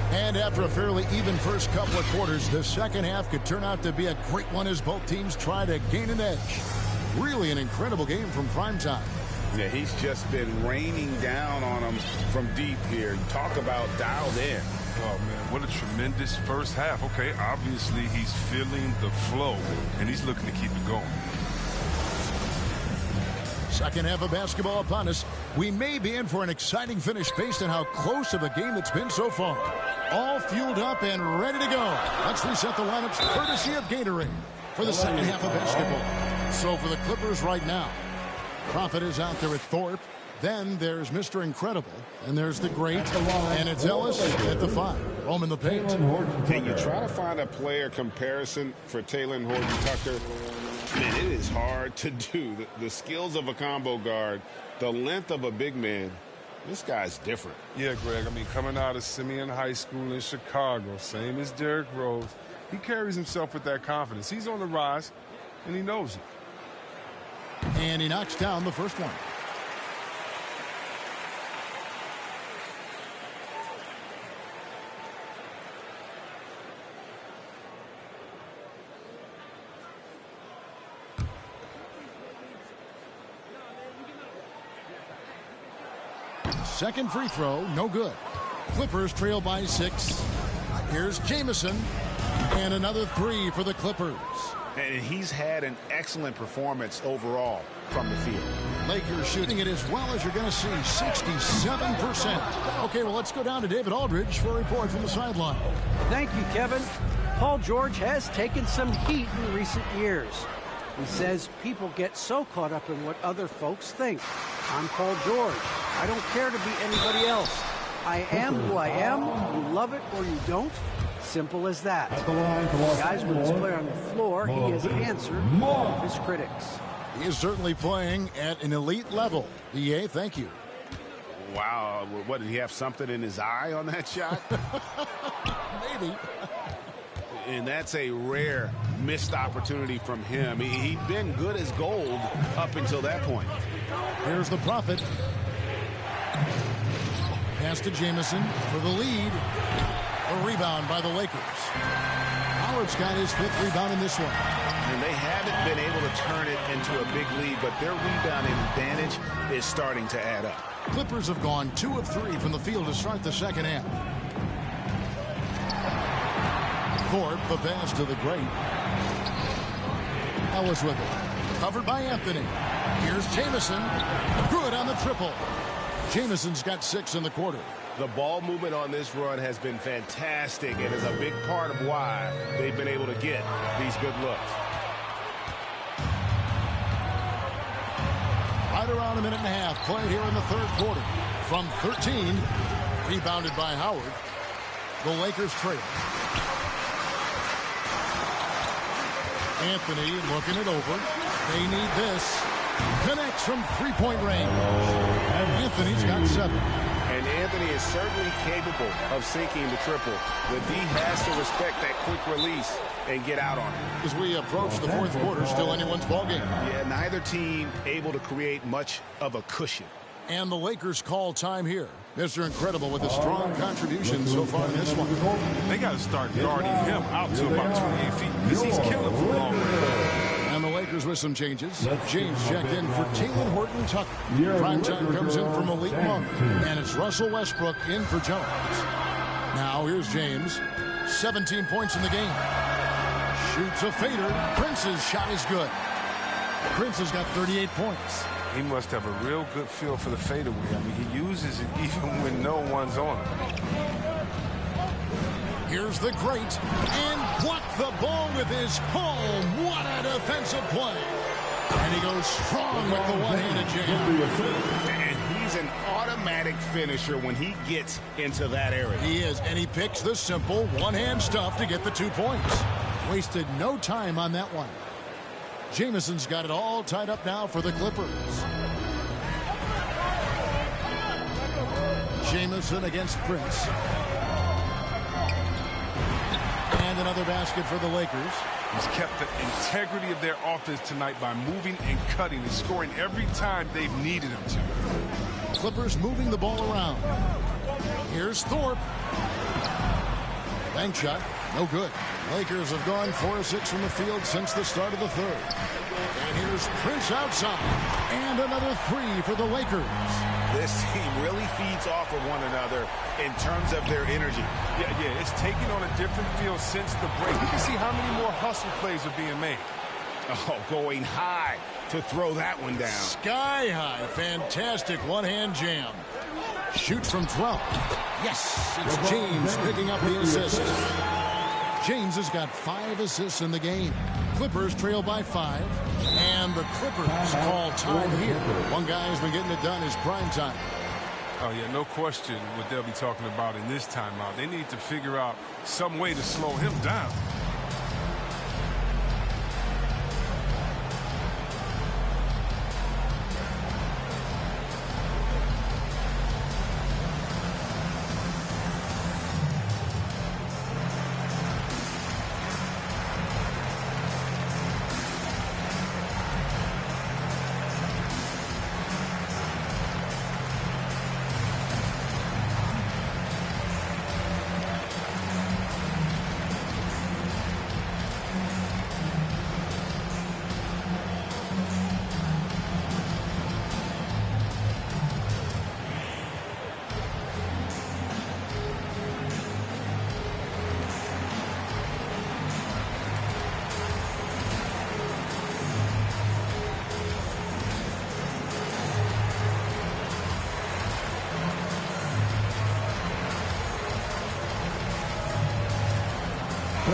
And after a fairly even first couple of quarters, the second half could turn out to be a great one as both teams try to gain an edge. Really an incredible game from primetime. Yeah, he's just been raining down on them from deep here. Talk about dialed in. Oh, man, what a tremendous first half. Okay, obviously he's feeling the flow, and he's looking to keep it going. Second half of basketball upon us. We may be in for an exciting finish based on how close of a game it's been so far. All fueled up and ready to go. Let's reset the lineups courtesy of Gatorade for the second half of basketball. So for the Clippers right now, Prophet is out there at Thorpe. Then there's Mr. Incredible, and there's the Great, and it's Ellis at the 5. Roaming the paint. Can you try to find a player comparison for Taylor and Horton Tucker? Man, it is hard to do. The skills of a combo guard, the length of a big man, this guy's different. Yeah, Greg, I mean, coming out of Simeon High School in Chicago, same as Derrick Rose, he carries himself with that confidence. He's on the rise, and he knows it. And he knocks down the first one. Second free throw, no good. Clippers trail by 6. Here's Jamison. And another 3 for the Clippers. And he's had an excellent performance overall from the field. Lakers shooting it as well as you're going to see, 67%. Okay, well, let's go down to David Aldridge for a report from the sideline. Thank you, Kevin. Paul George has taken some heat in recent years. He says people get so caught up in what other folks think. I'm Paul George. I don't care to be anybody else. I am who I am. You love it or you don't. Simple as that. Guys, with his play on the floor, he has answered all of his critics. He is certainly playing at an elite level. DA, thank you. Wow. What, did he have something in his eye on that shot? Maybe. And that's a rare missed opportunity from him. He'd been good as gold up until that point. Here's the Prophet. Pass to Jamison for the lead. A rebound by the Lakers. Howard's got his 5th rebound in this one. And they haven't been able to turn it into a big lead, but their rebounding advantage is starting to add up. Clippers have gone 2 of 3 from the field to start the second half. Thorpe, the pass to the great. Ellis with it. Covered by Anthony. Here's Jamison. Good on the triple. Jamison's got 6 in the quarter. The ball movement on this run has been fantastic and is a big part of why they've been able to get these good looks. Right around a minute and a half played here in the third quarter. From 13, rebounded by Howard. The Lakers trail. Anthony looking it over. They need this. Connects from three-point range. Anthony's got 7. And Anthony is certainly capable of sinking the triple, but D has to respect that quick release and get out on it. As we approach the fourth quarter, still anyone's ballgame. Yeah, neither team able to create much of a cushion. And the Lakers call time here. Mr. Incredible with a strong contribution so far in this one. They got to start guarding him out to about 28 feet because he's killing from long range. And the Lakers with some changes. James checked in for Taylor Horton-Tucker. Primetime comes in from Malik Monk. And it's Russell Westbrook in for Jones. Now here's James. 17 points in the game. Shoots a fader. Prince's shot is good. Prince has got 38 points. He must have a real good feel for the fadeaway. I mean, he uses it even when no one's on him. Here's the great, and blocked the ball with his palm. What a defensive play. And he goes strong with the one-handed jam. And he's an automatic finisher when he gets into that area. He is, and he picks the simple one-hand stuff to get the 2 points. Wasted no time on that one. Jamison's got it all tied up now for the Clippers. Jamison against Prince. And another basket for the Lakers. He's kept the integrity of their offense tonight by moving and cutting and scoring every time they've needed him to. Clippers moving the ball around. Here's Thorpe. Bank shot. No good. Lakers have gone 4 of 6 from the field since the start of the third. And here's Prince outside. And another 3 for the Lakers. This team really feeds off of one another in terms of their energy. Yeah, it's taken on a different feel since the break. You can see how many more hustle plays are being made. Oh, going high to throw that one down. Sky high. Fantastic one-hand jam. Shoots from 12. Yes, it's James picking up the assist. James has got 5 assists in the game. Clippers trail by 5. And the Clippers call time here. One guy has been getting it done is prime time. Oh, yeah, no question what they'll be talking about in this timeout. They need to figure out some way to slow him down.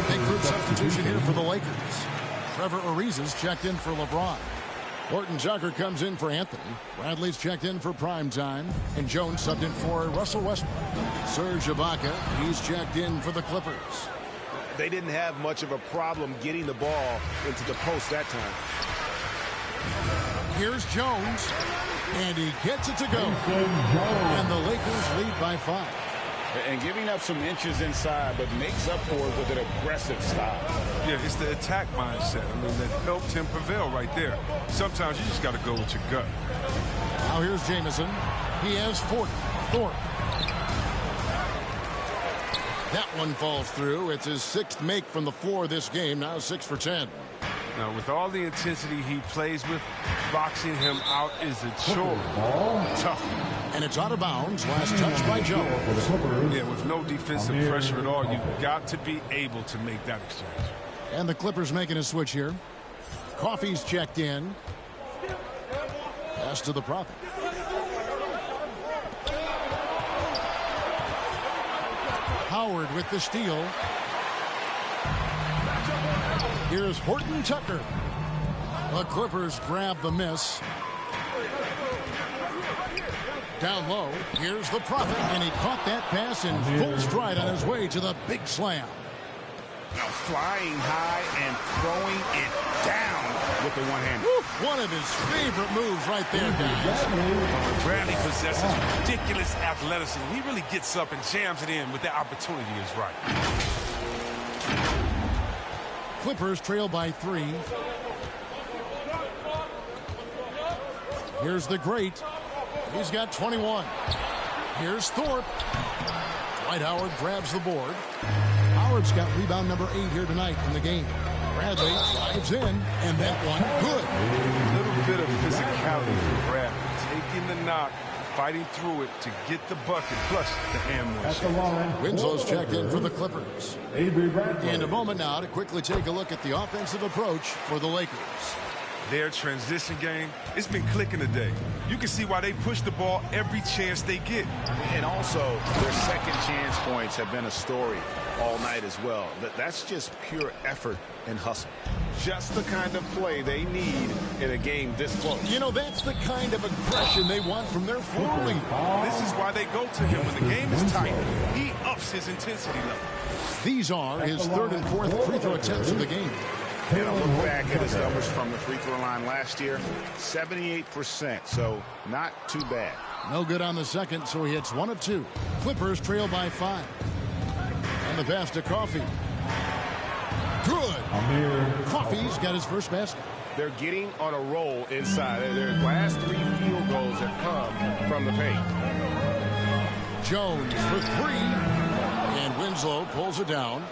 Big group substitution here for the Lakers. Trevor Ariza's checked in for LeBron. Horton Tucker comes in for Anthony. Bradley's checked in for prime time. And Jones subbed in for Russell Westbrook. Serge Ibaka, he's checked in for the Clippers. They didn't have much of a problem getting the ball into the post that time. Here's Jones. And he gets it to go. And the Lakers lead by 5. And giving up some inches inside, but makes up for it with an aggressive style. Yeah, it's the attack mindset. I mean, that helped him prevail right there. Sometimes you just got to go with your gut. Now here's Jamison. He has Thorpe. That one falls through. It's his 6th make from the floor this game. Now 6 for 10. Now, with all the intensity he plays with, boxing him out is a chore. Tough. And it's out of bounds. Last touch by Jones. Yeah, with no defensive pressure at all, you've got to be able to make that exchange. And the Clippers making a switch here. Coffey's checked in. Pass to the Prophet. Howard with the steal. Here's Horton Tucker. The Clippers grab the miss. Down low, here's the Prophet, and he caught that pass in full stride on his way to the big slam. Now flying high and throwing it down with the one-hand. One of his favorite moves right there, guys. Bradley possesses ridiculous athleticism. He really gets up and jams it in when the opportunity is right. Clippers trail by 3. Here's the great. He's got 21. Here's Thorpe. Dwight Howard grabs the board. Howard's got rebound number 8 here tonight in the game. Bradley drives in, and that one good. A little bit of physicality for Bradley. Taking the knock, fighting through it to get the bucket, plus the and one. Winslow's checked in for the Clippers. In a moment now to quickly take a look at the offensive approach for the Lakers. Their transition game, it's been clicking today. You can see why they push the ball every chance they get. And also, their second chance points have been a story all night as well. That's just pure effort and hustle. Just the kind of play they need in a game this close. You know, that's the kind of aggression they want from their floor leader. This is why they go to him when the game is tight. He ups his intensity level. These are his 3rd and 4th free throw attempts of the game. And I look back at his numbers from the free throw line last year, 78%, so not too bad. No good on the second, so he hits 1 of 2. Clippers trail by 5. And the pass to Coffey. Good. Coffey's got his first basket. They're getting on a roll inside. Their last 3 field goals have come from the paint. Jones for 3. And Winslow pulls it down.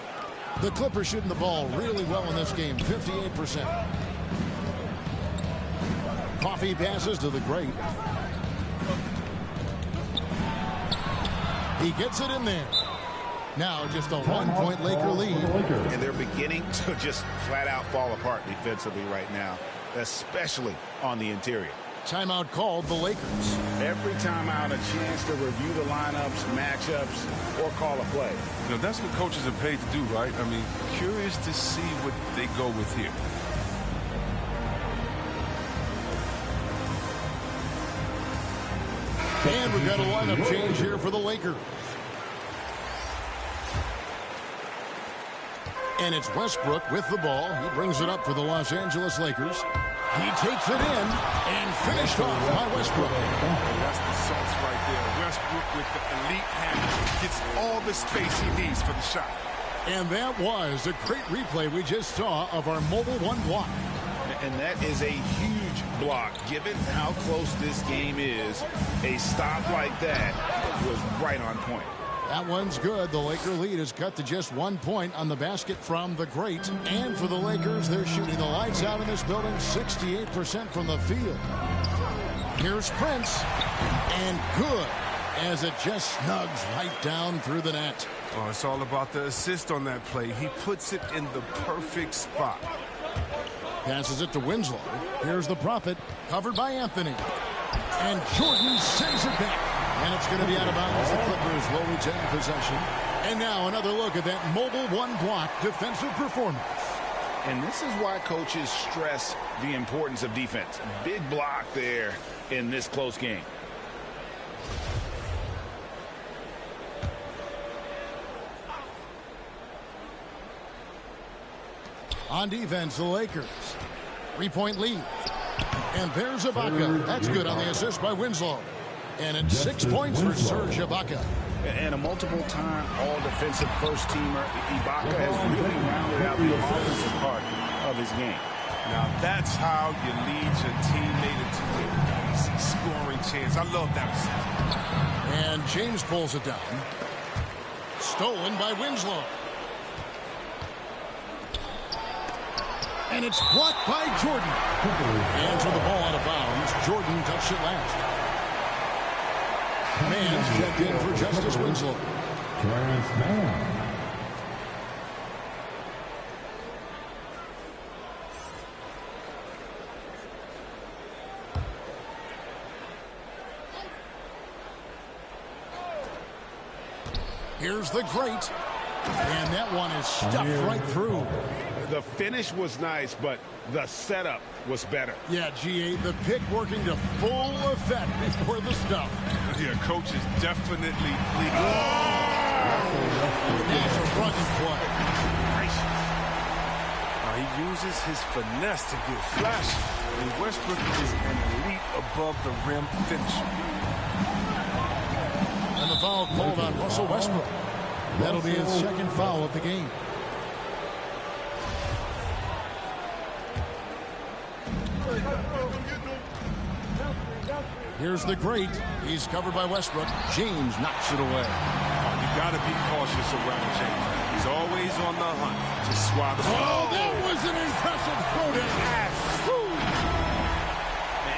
The Clippers shooting the ball really well in this game, 58%. Coffey passes to the great. He gets it in there. Now just a 1-point Laker lead. And they're beginning to just flat out fall apart defensively right now, especially on the interior. Timeout called the Lakers. Every timeout, a chance to review the lineups, matchups, or call a play. You know, that's what coaches are paid to do, right? I mean, curious to see what they go with here. And we've got a lineup change here for the Lakers. And it's Westbrook with the ball. He brings it up for the Los Angeles Lakers. He takes it in and finished off by Westbrook. That's the sauce right there. Westbrook with the elite handle. Gets all the space he needs for the shot. And that was a great replay we just saw of our Mobile One block. And that is a huge block. Given how close this game is, a stop like that was right on point. That one's good. The Laker lead is cut to just 1 point on the basket from the great. And for the Lakers, they're shooting the lights out in this building, 68% from the field. Here's Prince, and good, as it just snugs right down through the net. Oh, it's all about the assist on that play. He puts it in the perfect spot. Passes it to Winslow. Here's the Prophet, covered by Anthony. And Jordan sends it back. And it's going to be out of bounds. The Clippers will retain possession. And now another look at that mobile one-block defensive performance. And this is why coaches stress the importance of defense. Big block there in this close game. On defense, the Lakers. 3-point lead. And there's Ibaka. That's good on the assist by Winslow. And it's 6 points for Serge Ibaka. And a multiple-time all-defensive first-teamer, Ibaka has really rounded out the offensive part of his game. Now that's how you lead your teammate into a scoring chance. I love that. And James pulls it down. Stolen by Winslow. And it's blocked by Jordan. Hands on the ball out of bounds. Jordan touched it last. Man's checked in for Justice Winslow. Terrence Mann. Here's the great. And that one is stuffed right through. The finish was nice, but the setup was better. Yeah, GA, the pick working to full effect before the stuff. Yeah, coach is definitely pleased. That's a running play. He uses his finesse to get flashy. And Westbrook is an elite above the rim finisher. And the foul called on Russell Westbrook. That'll be his second foul of the game. Here's the great. He's covered by Westbrook. James knocks it away. You got to be cautious around James. He's always on the hunt to swat the ball. Oh, that was an impressive throwdown.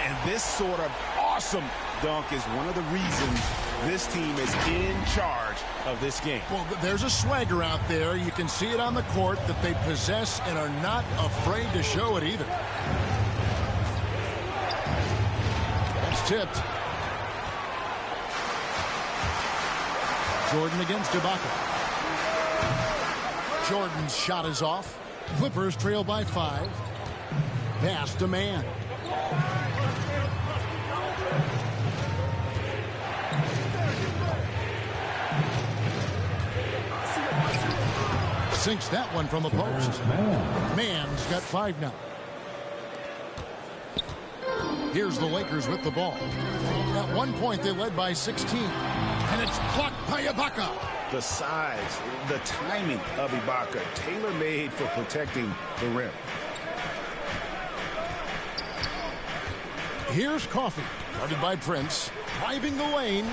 And this sort of awesome dunk is one of the reasons this team is in charge of this game. Well, there's a swagger out there. You can see it on the court that they possess and are not afraid to show it either. That's tipped. Jordan against Ibaka. Jordan's shot is off. Clippers trail by 5. Pass to Mann. Sinks that one from the post. Mann's got 5 now. Here's the Lakers with the ball. At one point, they led by 16. And it's blocked by Ibaka. The size, the timing of Ibaka, tailor-made for protecting the rim. Here's Coffey, guarded by Prince, driving the lane.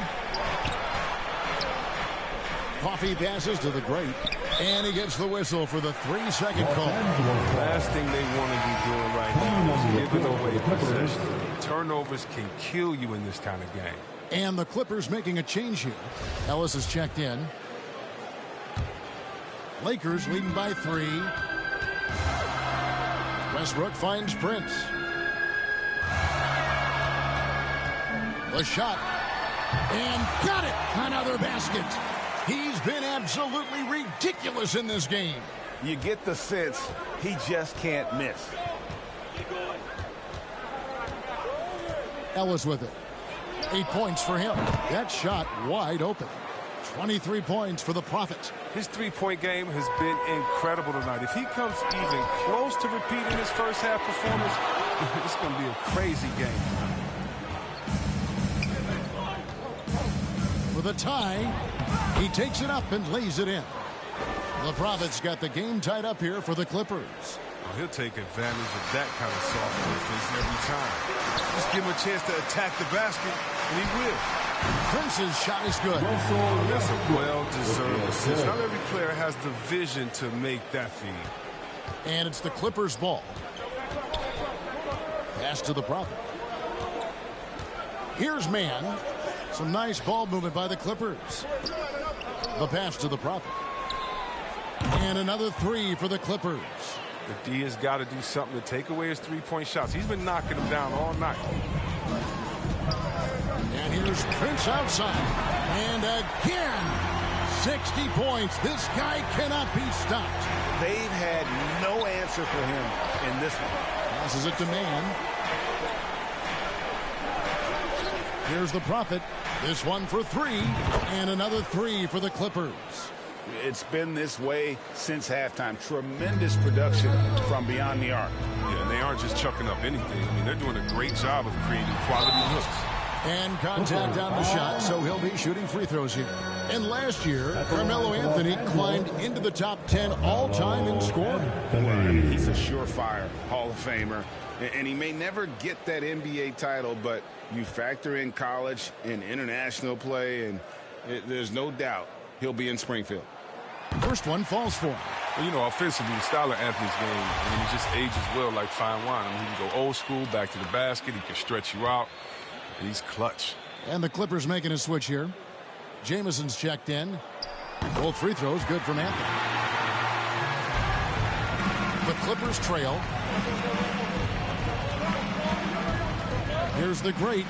Coffey passes to the great, and he gets the whistle for the 3-second call. Last thing they want to be doing right now is giving away possession. Turnovers can kill you in this kind of game. And the Clippers making a change here. Ellis is checked in. Lakers leading by 3. Westbrook finds Prince. The shot. And got it! Another basket. He's been absolutely ridiculous in this game. You get the sense he just can't miss. Ellis with it. 8 points for him. That shot wide open. 23 points for the Prophet. His three-point game has been incredible tonight. If he comes even close to repeating his first half performance, it's going to be a crazy game. For the tie, he takes it up and lays it in. The Prophet's got the game tied up here for the Clippers. Well, he'll take advantage of that kind of soft defense every time. Just give him a chance to attack the basket, and he will. Prince's shot is good. That's a well-deserved assist. Not every player has the vision to make that feed. And it's the Clippers' ball. Pass to the Prophet. Here's Mann. Some nice ball movement by the Clippers. The pass to the Prophet. And another 3 for the Clippers. The D has got to do something to take away his three-point shots. He's been knocking them down all night. And here's Prince outside. And again, 60 points. This guy cannot be stopped. They've had no answer for him in this one. Passes it to man. Here's the Prophet. This one for 3, and another 3 for the Clippers. It's been this way since halftime. Tremendous production from beyond the arc. Yeah, and they aren't just chucking up anything. I mean, they're doing a great job of creating quality looks. And contact on the shot, so he'll be shooting free throws here. And last year, Carmelo Anthony climbed into the top 10 all-time in scoring. He's a surefire Hall of Famer. And he may never get that NBA title, but you factor in college and international play, and there's no doubt he'll be in Springfield. First one falls for him. Well, you know, offensively, the style of Anthony's game, I mean, he just ages well like fine wine. I mean, he can go old school, back to the basket. He can stretch you out. He's clutch. And the Clippers making a switch here. Jameson's checked in. Both free throws good from Anthony. The Clippers trail. Here's the great.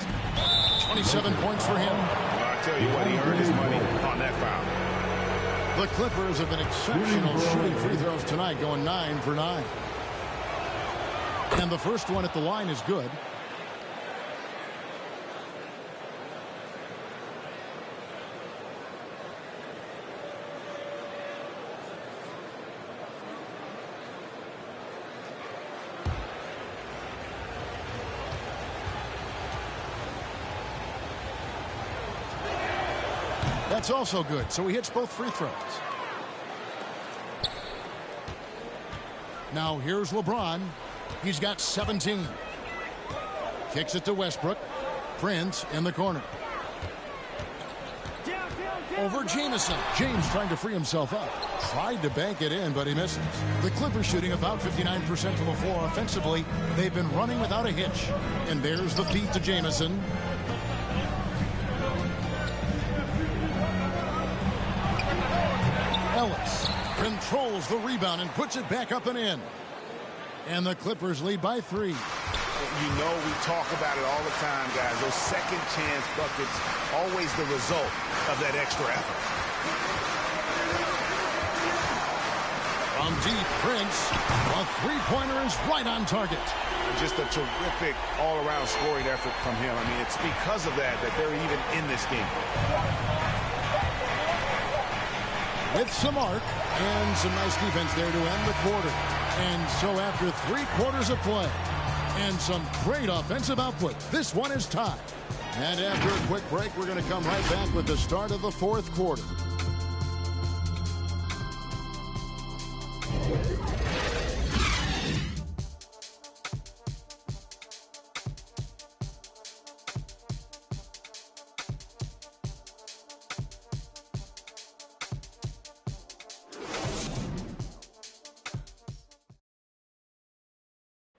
27 points for him. Well, I tell you what, he earned his money on that foul. The Clippers have been exceptional shooting free throws tonight, going 9 for 9. And the first one at the line is good. That's also good, so he hits both free throws. Now here's LeBron. He's got 17. Kicks it to Westbrook. Prince in the corner. Over Jameson. James trying to free himself up. Tried to bank it in, but he misses. The Clippers shooting about 59% from the floor offensively. They've been running without a hitch. And there's the feed to Jameson. Ellis controls the rebound and puts it back up and in. And the Clippers lead by 3. You know, we talk about it all the time, guys. Those second chance buckets, always the result of that extra effort. From deep, Prince. A three-pointer is right on target. Just a terrific all-around scoring effort from him. I mean, it's because of that they're even in this game. With some arc and some nice defense there to end the quarter. And so after 3 quarters of play and some great offensive output, this one is tied. And after a quick break, we're going to come right back with the start of the 4th quarter.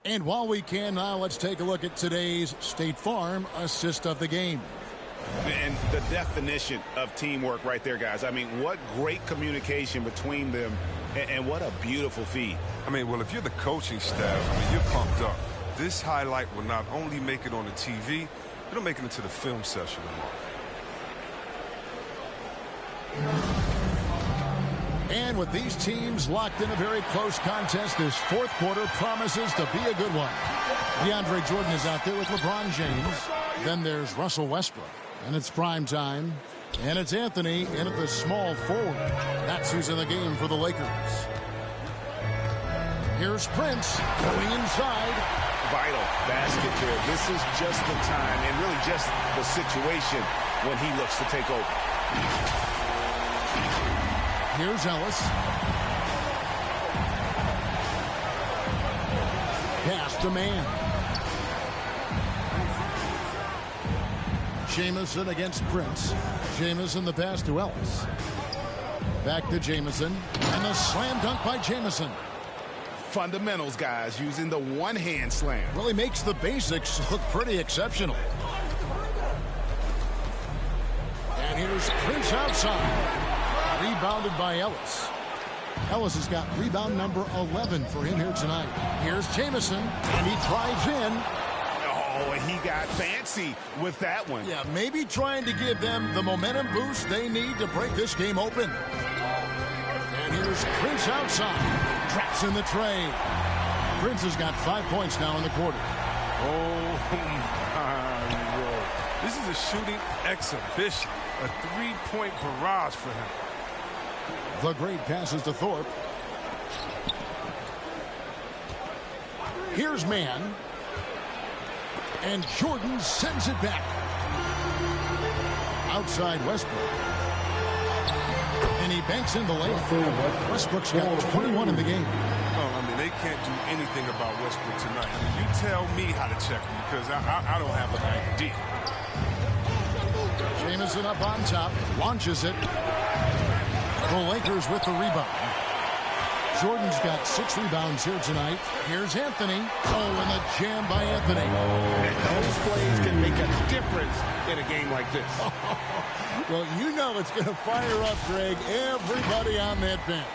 And while we can now, let's take a look at today's State Farm assist of the game. And the definition of teamwork right there, guys. I mean, what great communication between them, and what a beautiful feed. I mean, well, if you're the coaching staff, I mean, you're pumped up. This highlight will not only make it on the TV, it'll make it into the film session tomorrow. And with these teams locked in a very close contest, this 4th quarter promises to be a good one. DeAndre Jordan is out there with LeBron James. Then there's Russell Westbrook. And it's prime time. And it's Anthony in at the small forward. That's who's in the game for the Lakers. Here's Prince going inside. Vital basket there. This is just the time and really just the situation when he looks to take over. Here's Ellis. Pass to man. Jamison against Prince. Jamison the pass to Ellis. Back to Jamison. And the slam dunk by Jamison. Fundamentals, guys, using the one-hand slam. Really makes the basics look pretty exceptional. And here's Prince outside. Rebounded by Ellis. Ellis has got rebound number 11 for him here tonight. Here's Jamison, and he drives in. Oh, Oh, and he got fancy with that one. Yeah, maybe trying to give them the momentum boost they need to break this game open. And here's Prince outside. Traps in the tray. Prince has got 5 points now in the quarter. Oh, my Lord. This is a shooting exhibition. A three-point barrage for him. The great passes to Thorpe. Here's Mann. And Jordan sends it back. Outside Westbrook. And he banks in the layup. Westbrook's got 21 in the game. Oh, I mean, they can't do anything about Westbrook tonight. I mean, you tell me how to check him because I don't have an idea. Jamison up on top. Launches it. The Lakers with the rebound. Jordan's got 6 rebounds here tonight. Here's Anthony. Oh, and the jam by Anthony. And those plays can make a difference in a game like this. Well, you know it's going to fire up, Greg, everybody on that bench.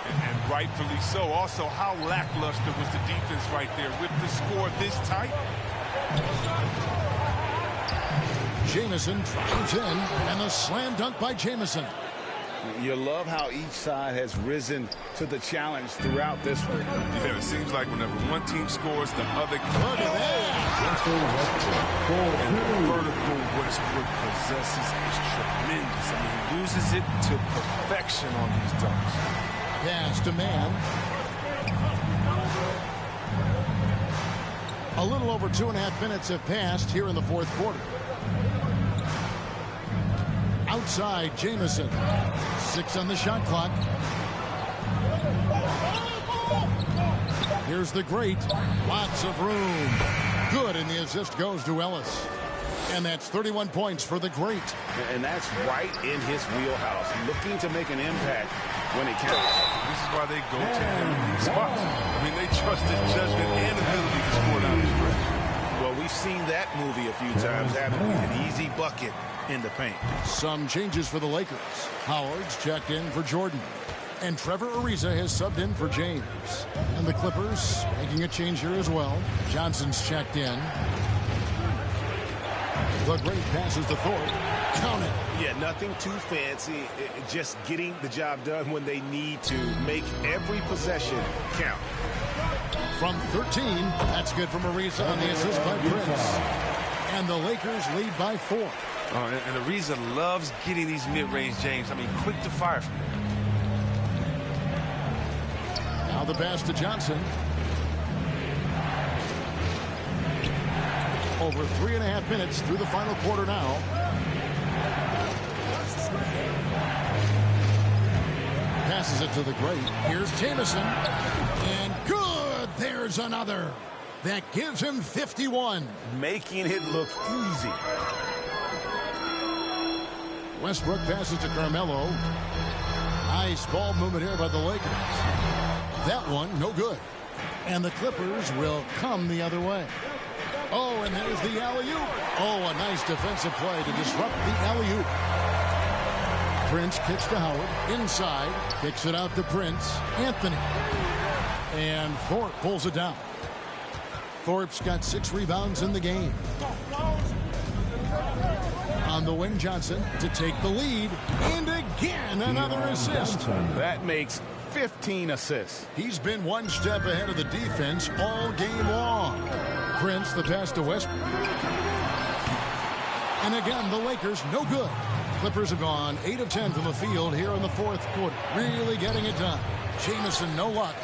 And rightfully so. Also, how lackluster was the defense right there with the score this tight? Jamison drives in, and a slam dunk by Jamison. You love how each side has risen to the challenge throughout this one. Yeah, it seems like whenever one team scores, the other can. Look at that. And the vertical Westbrook possesses is tremendous. I mean, he uses it to perfection on these dunks. Pass to Mann. A little over 2.5 minutes have passed here in the fourth quarter. Outside, Jamison. 6 on the shot clock. Here's the great. Lots of room. Good, and the assist goes to Ellis. And that's 31 points for the great. And that's right in his wheelhouse. Looking to make an impact when it counts. This is why they go to him in these spots. I mean, they trust his judgment and ability to score down the stretch. Well, we've seen that movie a few times, haven't we? An easy bucket in the paint. Some changes for the Lakers. Howard's checked in for Jordan. And Trevor Ariza has subbed in for James. And the Clippers making a change here as well. Johnson's checked in. The great passes to Thorpe. Count it. Yeah, nothing too fancy. Just getting the job done when they need to. Make every possession count. From 13, that's good from Ariza on the assist by Prince. And the Lakers lead by 4. And Ariza loves getting these mid-range, James. I mean, quick to fire from him. Now the pass to Johnson. Over 3.5 minutes through the final quarter now. Passes it to the great. Here's Jamison. And good. There's another. That gives him 51. Making it look easy. Westbrook passes to Carmelo. Nice ball movement here by the Lakers. That one, no good. And the Clippers will come the other way. Oh, and there's the alley-oop. Oh, a nice defensive play to disrupt the alley-oop. Prince kicks to Howard. Inside. Kicks it out to Prince. Anthony. And Thorpe pulls it down. Thorpe's got 6 rebounds in the game. On the wing, Johnson to take the lead. And again, another assist. That makes 15 assists. He's been one step ahead of the defense all game long. Prince, the pass to Westbrook. And again, the Lakers, no good. Clippers have gone 8 of 10 from the field here in the fourth quarter. Really getting it done. Jamison, no luck.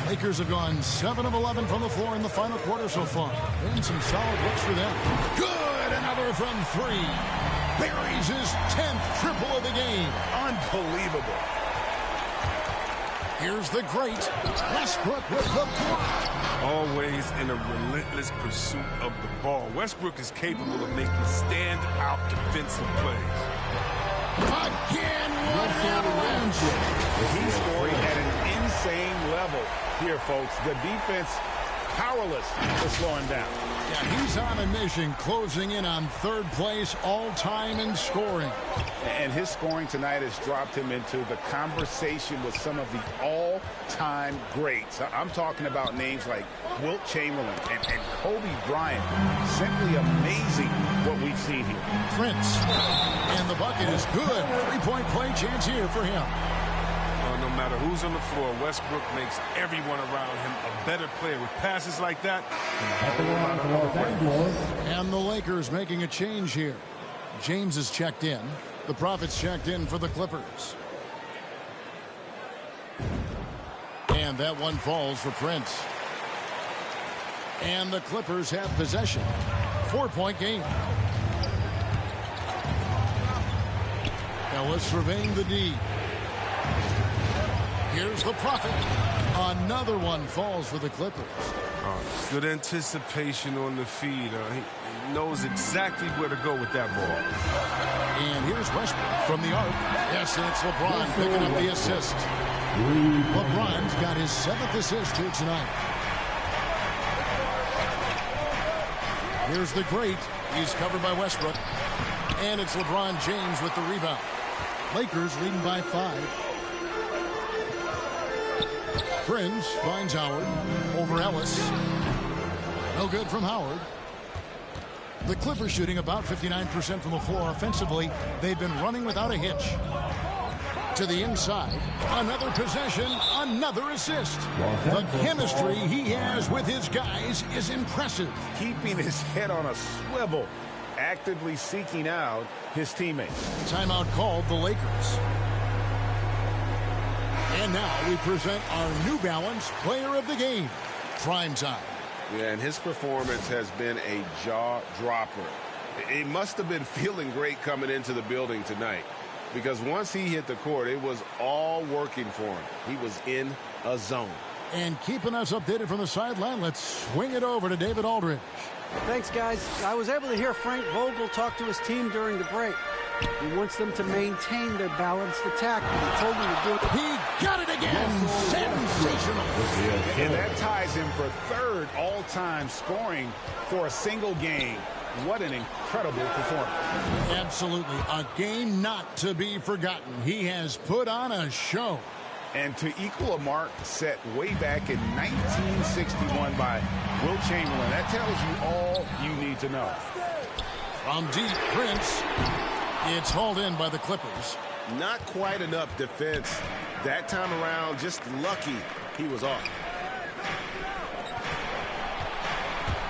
Lakers have gone 7 of 11 from the floor in the final quarter so far. And some solid looks for them. Good, another from 3. Buries his 10th triple of the game. Unbelievable. Here's the great Westbrook with the block. Always in a relentless pursuit of the ball. Westbrook is capable of making stand-out defensive plays. Again, what an avalanche. He's scoring at an insane level here, folks. The defense powerless to slow him down. Yeah, he's on a mission, closing in on third place all-time in scoring. And his scoring tonight has dropped him into the conversation with some of the all-time greats. I'm talking about names like Wilt Chamberlain and Kobe Bryant. Simply amazing what we've seen here. Prince. And the bucket is good. Three-point play chance here for him. No matter who's on the floor, Westbrook makes everyone around him a better player. With passes like that, and the Lakers making a change here. James is checked in. The Prophets checked in for the Clippers. And that one falls for Prince. And the Clippers have possession. 4-point game. Ellis surveying the D. Here's the Prophet. Another one falls for the Clippers. Good anticipation on the feed. He knows exactly where to go with that ball. And here's Westbrook from the arc. Yes, and it's LeBron picking up the assist. LeBron's got his 7th assist here tonight. Here's the great. He's covered by Westbrook. And it's LeBron James with the rebound. Lakers leading by 5. Prince finds Howard over Ellis. No good from Howard. The Clippers shooting about 59% from the floor offensively. They've been running without a hitch. To the inside. Another possession. Another assist. The chemistry he has with his guys is impressive. Keeping his head on a swivel. Actively seeking out his teammates. Timeout called the Lakers. And now we present our New Balance Player of the Game, Prime Time. Yeah, and his performance has been a jaw-dropper. He must have been feeling great coming into the building tonight, because once he hit the court, it was all working for him. He was in a zone. And keeping us updated from the sideline, let's swing it over to David Aldridge. Thanks, guys. I was able to hear Frank Vogel talk to his team during the break. He wants them to maintain their balanced attack. He told them to do it. He got it again. Sensational. And that ties him for 3rd all-time scoring for a single game. What an incredible performance. Absolutely. A game not to be forgotten. He has put on a show. And to equal a mark set way back in 1961 by Wilt Chamberlain, that tells you all you need to know. From deep, Prince. It's hauled in by the Clippers. Not quite enough defense that time around. Just lucky he was off.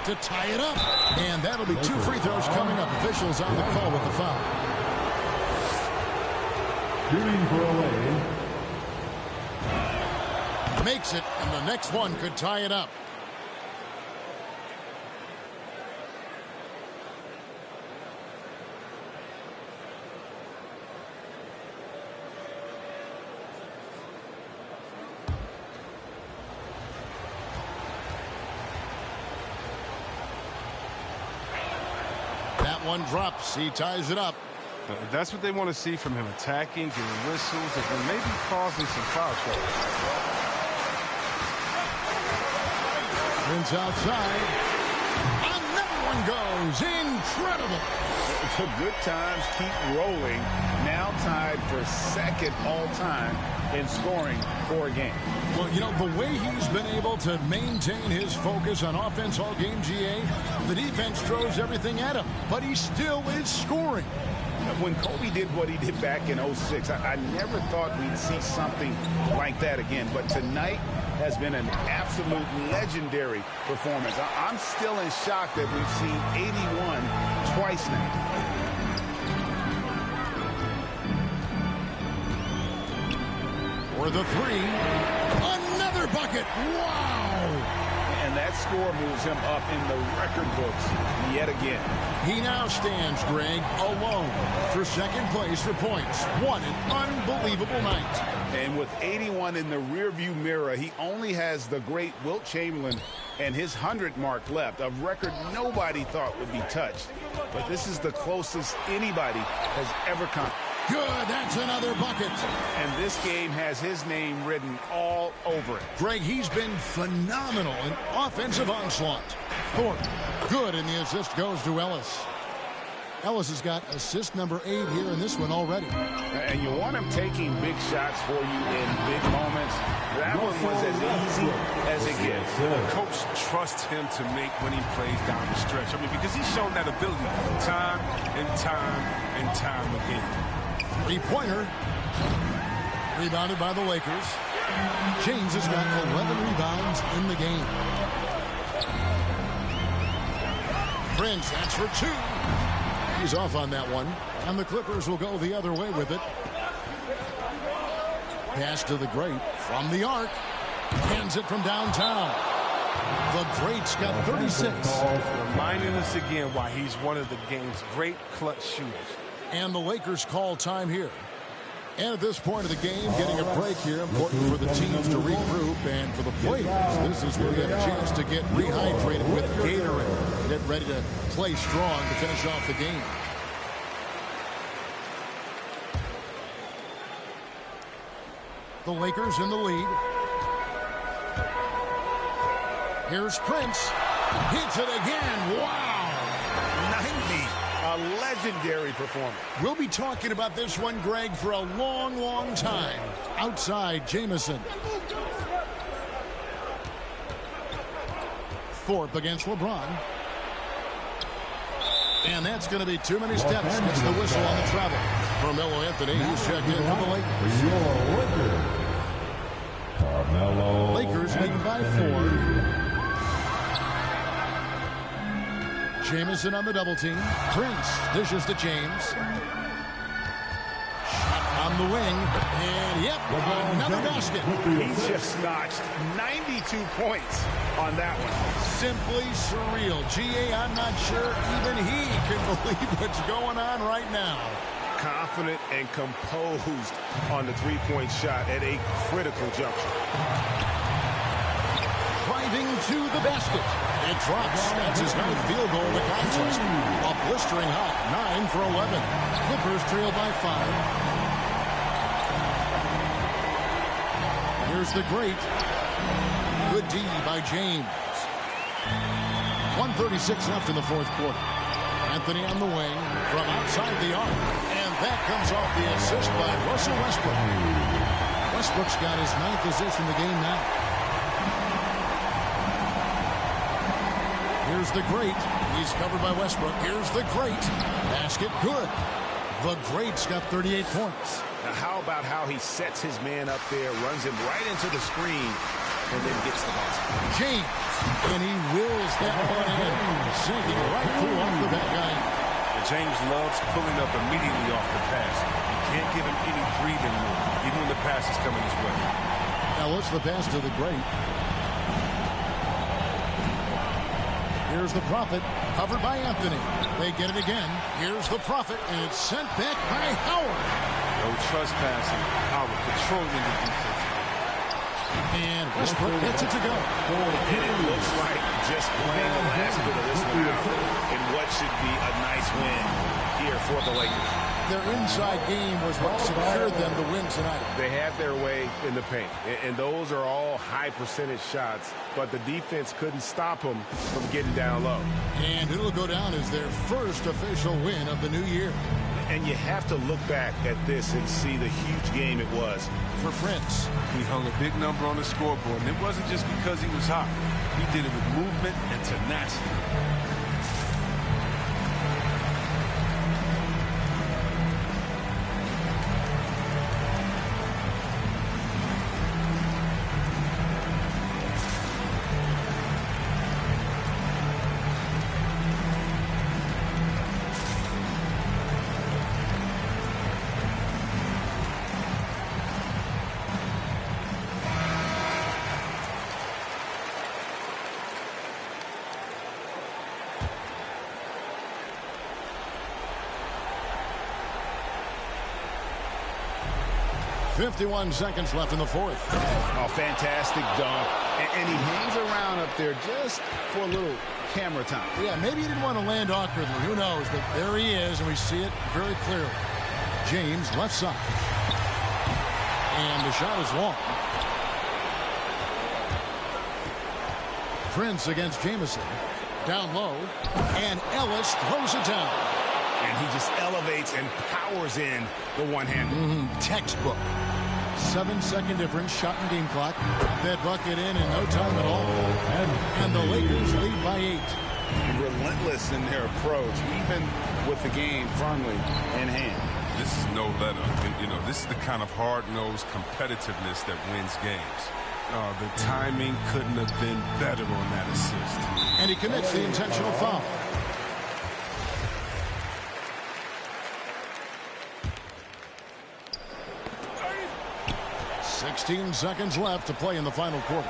To tie it up. And that'll be 2 free throws coming up. Officials on the call with the foul. Shooting for away. Makes it, and the next one could tie it up. That one drops. He ties it up. That's what they want to see from him, attacking, getting whistles, and maybe causing some foul trouble. Prince outside. Another one goes. Incredible. The good times keep rolling. Now tied for 2nd all-time in scoring for a game. Well, you know, the way he's been able to maintain his focus on offense all game, GA, the defense throws everything at him, but he still is scoring. When Kobe did what he did back in 06, I never thought we'd see something like that again. But tonight has been an absolute legendary performance. I'm still in shock that we've seen 81 twice now. For the 3. Another bucket. Wow. And that score moves him up in the record books yet again. He now stands, Greg, alone for 2nd place for points. What an unbelievable night. And with 81 in the rearview mirror, he only has the great Wilt Chamberlain and his 100 mark left, a record nobody thought would be touched. But this is the closest anybody has ever come. Good, that's another bucket. And this game has his name written all over it. Greg, he's been phenomenal in offensive onslaught. Thorpe, good, and the assist goes to Ellis. Ellis has got assist number 8 here in this one already. And you want him taking big shots for you in big moments. That one was as easy as it gets. Coach trusts him to make when he plays down the stretch. I mean, because he's shown that ability time and time and time again. Three-pointer. Rebounded by the Lakers. James has got 11 rebounds in the game. Prince, that's for 2. He's off on that one. And the Clippers will go the other way with it. Pass to the Great from the arc. Hands it from downtown. The Great's got 36. Reminding us again why he's one of the game's great clutch shooters. And the Lakers call time here. And at this point of the game, getting a break here, important for the teams to regroup, and for the players, this is where they have a chance to get rehydrated with Gatorade. Get ready to play strong to finish off the game. The Lakers in the lead. Here's Prince. Hits it again. Wow. 90. A legendary performance. We'll be talking about this one, Greg, for a long, long time. Outside, Jamison. Thorpe against LeBron. And that's going to be too many steps. It's the whistle on the travel. Carmelo Anthony, he's checked in for the Lakers. Lakers leading by 4. Jamison on the double team. Prince dishes to James. Shot on the wing. And yep, another basket. He just notched 92 points on that one. Simply surreal. G.A., I'm not sure even he can believe what's going on right now. Confident and composed on the three-point shot at a critical juncture. Driving to the basket. It drops. That's his 9th field goal of the contest. A blistering hot 9 for 11. Clippers trail by 5. Here's the Great. Good D by James. 1:36 left in the 4th quarter. Anthony on the wing from outside the arc. And that comes off the assist by Russell Westbrook. Westbrook's got his 9th assist in the game now. Here's the Great. He's covered by Westbrook. Here's the Great. Basket good. The Great's got 38 points. Now how about how he sets his man up there, runs him right into the screen, and then gets the basket. James. And he wills that one in. Sinking right through off the back guy. James loves pulling up immediately off the pass. You can't give him any breathing room, even when the pass is coming his way. Now what's the pass to the Great? Here's the Prophet, covered by Anthony. They get it again. Here's the Prophet, and it's sent back by Howard. No trespassing. Howard controlling the defense. And Westbrook gets it to go. And it looks like just playing the last bit of this one out in what should be a nice win here for the Lakers. Their inside game was what secured them to win tonight. They had their way in the paint, and those are all high percentage shots, but the defense couldn't stop them from getting down low. And it'll go down as their first official win of the new year. And you have to look back at this and see the huge game it was for Prince. He hung a big number on the scoreboard, and it wasn't just because he was hot. He did it with movement and tenacity. .51 seconds left in the 4th. Oh, fantastic dunk. And he hangs around up there just for a little camera time. Yeah, maybe he didn't want to land awkwardly. Who knows? But there he is, and we see it very clearly. James, left side. And the shot is long. Prince against Jamison. Down low. And Ellis throws it down. And he just elevates and powers in the one-hander. Textbook. 7-second difference, shot and game clock. That bucket in no time at all. And the Lakers lead by 8. Relentless in their approach, even with the game firmly in hand. This is no let-up. And, you know, this is the kind of hard-nosed competitiveness that wins games. The timing couldn't have been better on that assist. And he commits the intentional foul. "16 seconds left to play in the final quarter.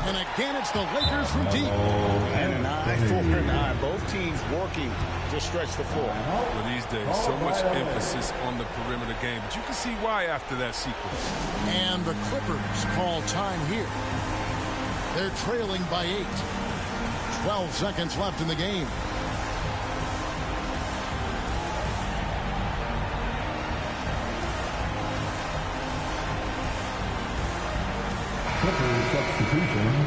And again, it's the Lakers from deep. And an eye for an eye. Both teams working to stretch the floor. Well, these days, so much emphasis on the perimeter game, but you can see why after that sequence. And the Clippers call time here. They're trailing by 8. 12 seconds left in the game. Clippers substitution.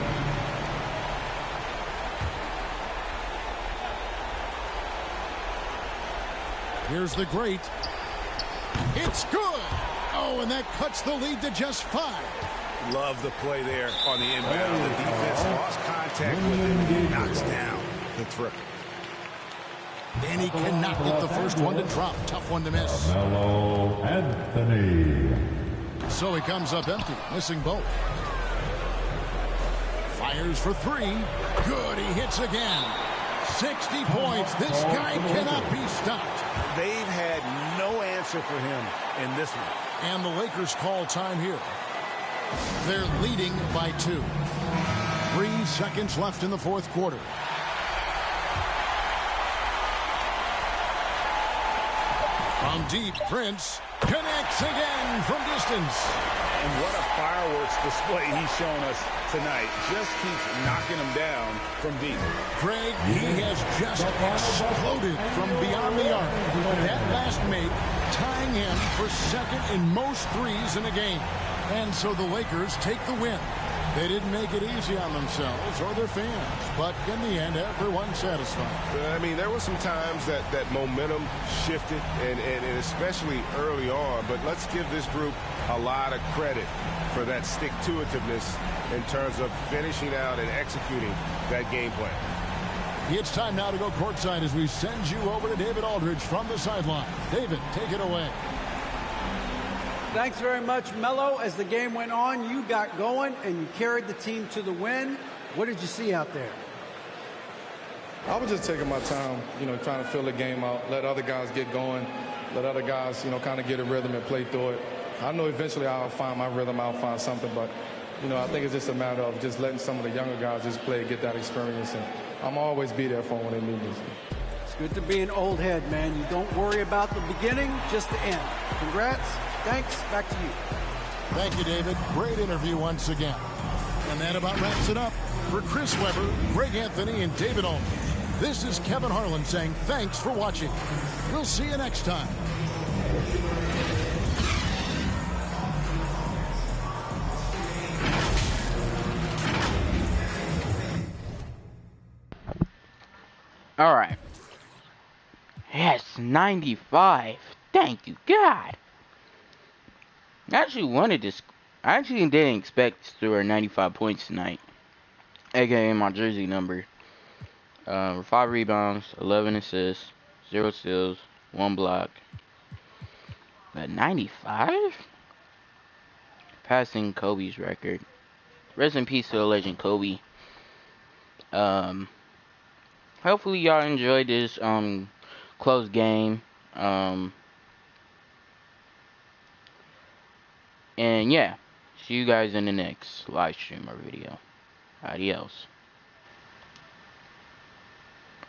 Here's the great. It's good. Oh, and that cuts the lead to just 5. Love the play there on the inbound. The defense lost contact with him and he knocks down the triple. And he cannot get the first one to drop. Tough one to miss. Carmelo Anthony. So he comes up empty, missing both. Fires for 3. Good, he hits again. 60 points. This guy cannot be stopped. They've had no answer for him in this one. And the Lakers call time here. They're leading by 2. 3 seconds left in the fourth quarter. From deep, Prince connects again from distance. And what a fireworks display he's shown us tonight. Just keeps knocking them down from deep. Greg, he has just exploded from beyond the arc. That last make tying him for second in most threes in a game. And so the Lakers take the win. They didn't make it easy on themselves or their fans, but in the end, everyone's satisfied. I mean, there were some times that momentum shifted, and especially early on, but let's give this group a lot of credit for that stick-to-itiveness in terms of finishing out and executing that game plan. It's time now to go courtside as we send you over to David Aldridge from the sideline. David, take it away. Thanks very much, Melo. As the game went on, you got going and you carried the team to the win. What did you see out there? I was just taking my time, trying to fill the game out, let other guys get going, let other guys, kind of get a rhythm and play through it. I know eventually I'll find my rhythm, I'll find something, but, I think it's just a matter of just letting some of the younger guys just play, get that experience, and I'm always be there for them when they need me. It's good to be an old head, man. You don't worry about the beginning, just the end. Congrats. Thanks. Back to you. Thank you, David. Great interview once again. And that about wraps it up. For Chris Webber, Greg Anthony, and David Aldridge, this is Kevin Harlan saying thanks for watching. We'll see you next time. All right. Yes, 95. Thank you, God. I actually didn't expect to score 95 points tonight. AKA my jersey number. 5 rebounds, 11 assists, 0 steals, 1 block. But 95? Passing Kobe's record. Rest in peace to the legend Kobe. Hopefully y'all enjoyed this close game. And yeah, see you guys in the next live stream or video. Adios.